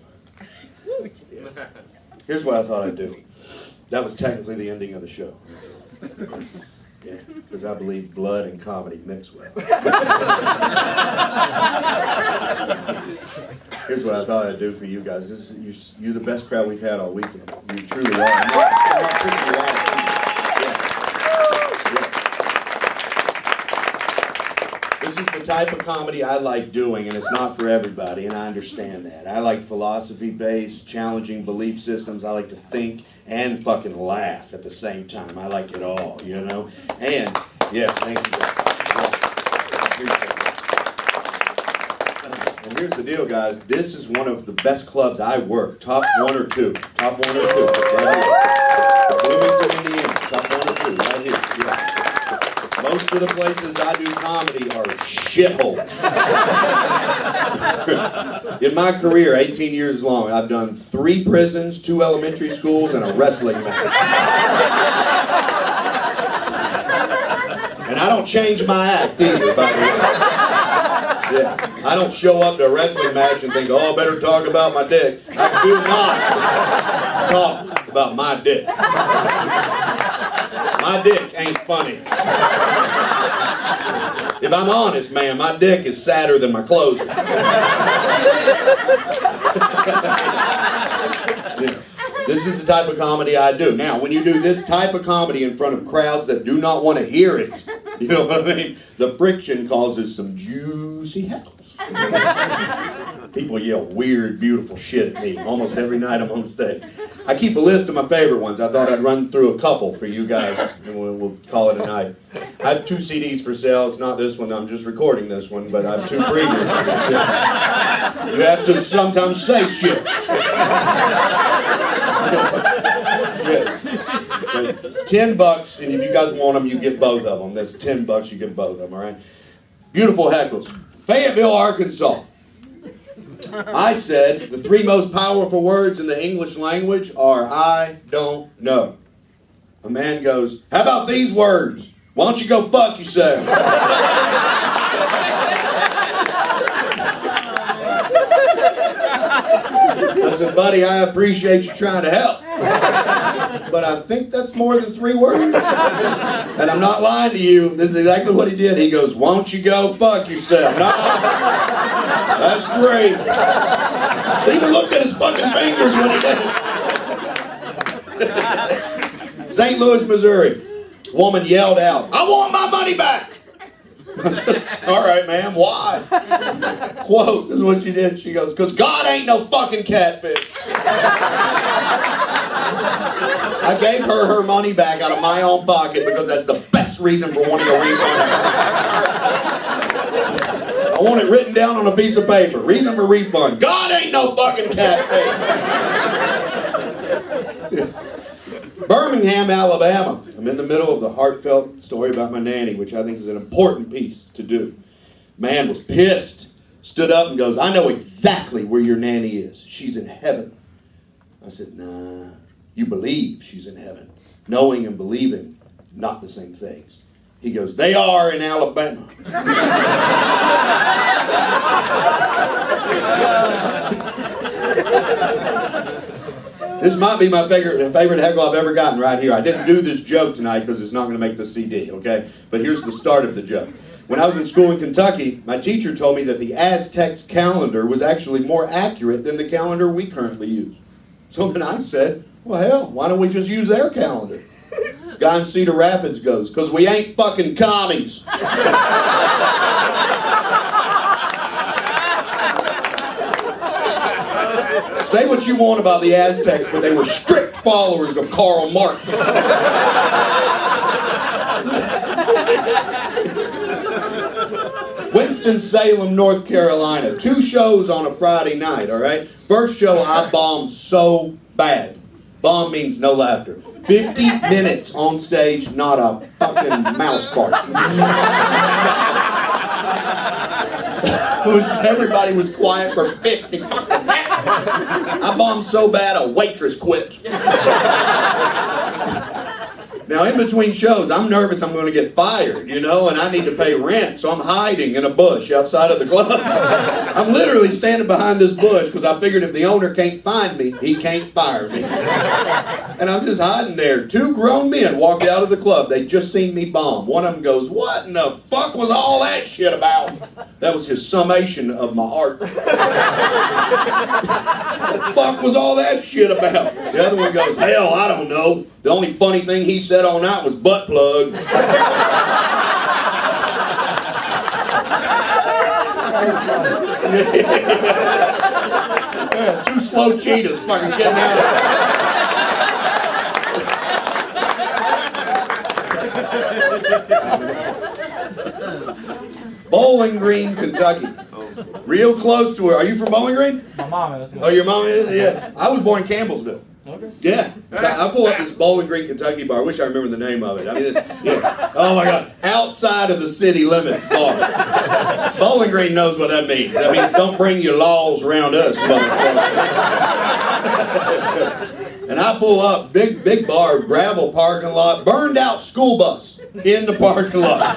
Yeah. Here's what I thought I'd do. That was technically the ending of the show. Yeah, because I believe blood and comedy mix well. Here's what I thought I'd do for you guys. You're the best crowd we've had all weekend. You truly are. I'm not pissing you off. This is the type of comedy I like doing, and it's not for everybody, and I understand that. I like philosophy-based, challenging belief systems. I like to think and fucking laugh at the same time. I like it all, you know? And, yeah, thank you guys. And here's the deal, guys. This is one of the best clubs I work. Top 1 or 2. Top 1 or 2. Right here. Bloomington, Indiana. Top 1 or 2. Right here. Yeah. Most of the places I do comedy are shitholes. In my career, 18 years long, I've done 3 prisons, 2 elementary schools, and a wrestling match. And I don't change my act either, by the way. Yeah. I don't show up to a wrestling match and think, oh, I better talk about my dick. I do not talk about my dick. My dick ain't funny. If I'm honest, man, my dick is sadder than my clothes. Yeah. This is the type of comedy I do. Now, when you do this type of comedy in front of crowds that do not want to hear it, you know what I mean? The friction causes some juicy heckles. People yell weird, beautiful shit at me almost every night I'm on stage. I keep a list of my favorite ones. I thought I'd run through a couple for you guys, and we'll call it a night. I have 2 CDs for sale. It's not this one. I'm just recording this one, but I have 2 previous ones. You have to sometimes say shit. Yeah. $10, and if you guys want them, you get both of them. That's $10. You get both of them. All right. Beautiful heckles. Fayetteville, Arkansas. I said, the three most powerful words in the English language are, I don't know. A man goes, how about these words? Why don't you go fuck yourself? I said, buddy, I appreciate you trying to help, but I think that's more than 3 words. And I'm not lying to you. This is exactly what he did. He goes, why don't you go fuck yourself? No, that's 3. He even looked at his fucking fingers when he did it. St. Louis, Missouri. Woman yelled out, I want my money back. All right, ma'am, why? Quote, this is what she did. She goes, because God ain't no fucking catfish. I gave her money back out of my own pocket because that's the best reason for wanting a refund. I want it written down on a piece of paper. Reason for refund. God ain't no fucking catfish. Birmingham, Alabama. I'm in the middle of the heartfelt story about my nanny, which I think is an important piece to do. Man was pissed. Stood up and goes, I know exactly where your nanny is. She's in heaven. I said, nah, you believe she's in heaven. Knowing and believing, not the same things. He goes, they are in Alabama. This might be my favorite heckle I've ever gotten right here. I didn't do this joke tonight because it's not going to make the CD, okay? But here's the start of the joke. When I was in school in Kentucky, my teacher told me that the Aztecs calendar was actually more accurate than the calendar we currently use. So then I said, well, hell, why don't we just use their calendar? Guy in Cedar Rapids goes, because we ain't fucking commies. Say what you want about the Aztecs, but they were strict followers of Karl Marx. Winston-Salem, North Carolina. 2 shows on a Friday night, all right? First show, I bombed so bad. Bomb means no laughter. 50 minutes on stage, not a fucking mouse fart. Everybody was quiet for 50. I bombed so bad a waitress quit. Now, in between shows, I'm nervous I'm going to get fired, you know, and I need to pay rent, so I'm hiding in a bush outside of the club. I'm literally standing behind this bush because I figured if the owner can't find me, he can't fire me. And I'm just hiding there. 2 grown men walk out of the club. They'd just seen me bomb. One of them goes, what in the fuck was all that shit about? That was his summation of my heart. What the fuck was all that shit about? The other one goes, hell, I don't know. The only funny thing he said all night was butt plug. Yeah, 2 slow cheetahs fucking getting out of Bowling Green, Kentucky. Real close to her. Are you from Bowling Green? My mom is. Oh, your mom is? Yeah. I was born in Campbellsville. Okay. Yeah. I pull up this Bowling Green, Kentucky bar. I wish I remember the name of it. I mean, yeah. Oh my God. Outside of the city limits bar. Bowling Green knows what that means. That means don't bring your laws around us, motherfucker. And I pull up, big bar, gravel parking lot, burned out school bus in the parking lot.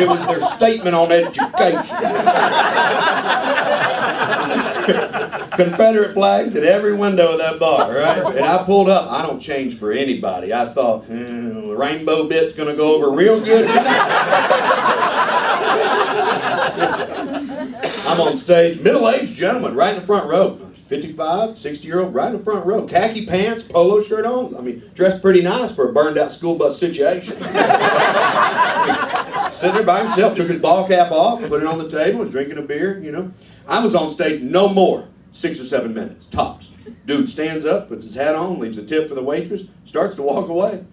It was their statement on education. Confederate flags at every window of that bar, right? And I pulled up. I don't change for anybody. I thought, the rainbow bit's going to go over real good tonight. I'm on stage, middle-aged gentleman, right in the front row. 55, 60-year-old, right in the front row. Khaki pants, polo shirt on. I mean, dressed pretty nice for a burned-out school bus situation. Sitting there by himself, took his ball cap off, put it on the table, was drinking a beer, you know. I was on stage no more 6 or 7 minutes, tops. Dude stands up, puts his hat on, leaves a tip for the waitress, starts to walk away.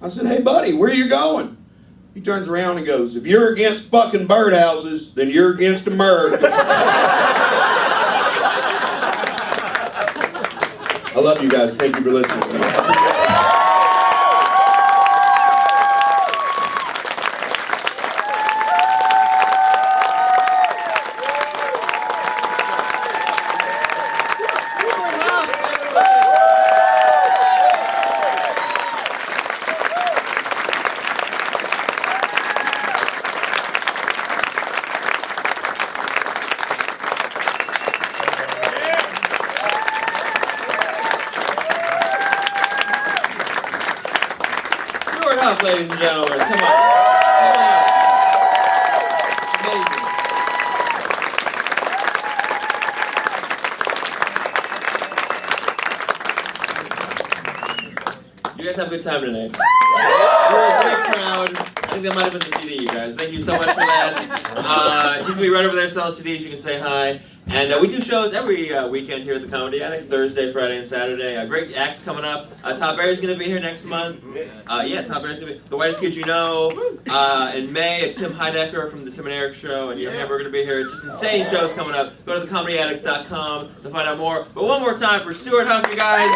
I said, hey, buddy, where are you going? He turns around and goes, if you're against fucking birdhouses, then you're against America. I love you guys. Thank you for listening to me. Huff, ladies and gentlemen. Come on. Amazing. You guys have a good time tonight. We're a great crowd. I think that might have been the CD, you guys. Thank you so much for that. He's going to be right over there selling CDs. You can say hi. And we do shows every weekend here at the Comedy Attic, Thursday, Friday, and Saturday. Great acts coming up. Top Air's going to be here next month. Top Air's going to be The Whitest Kid You Know. In May, Tim Heidecker from The Tim and Eric Show and Neil Hamburger are going to be here. Just insane shows coming up. Go to thecomedyaddict.com to find out more. But one more time for Stewart, Huff, you guys.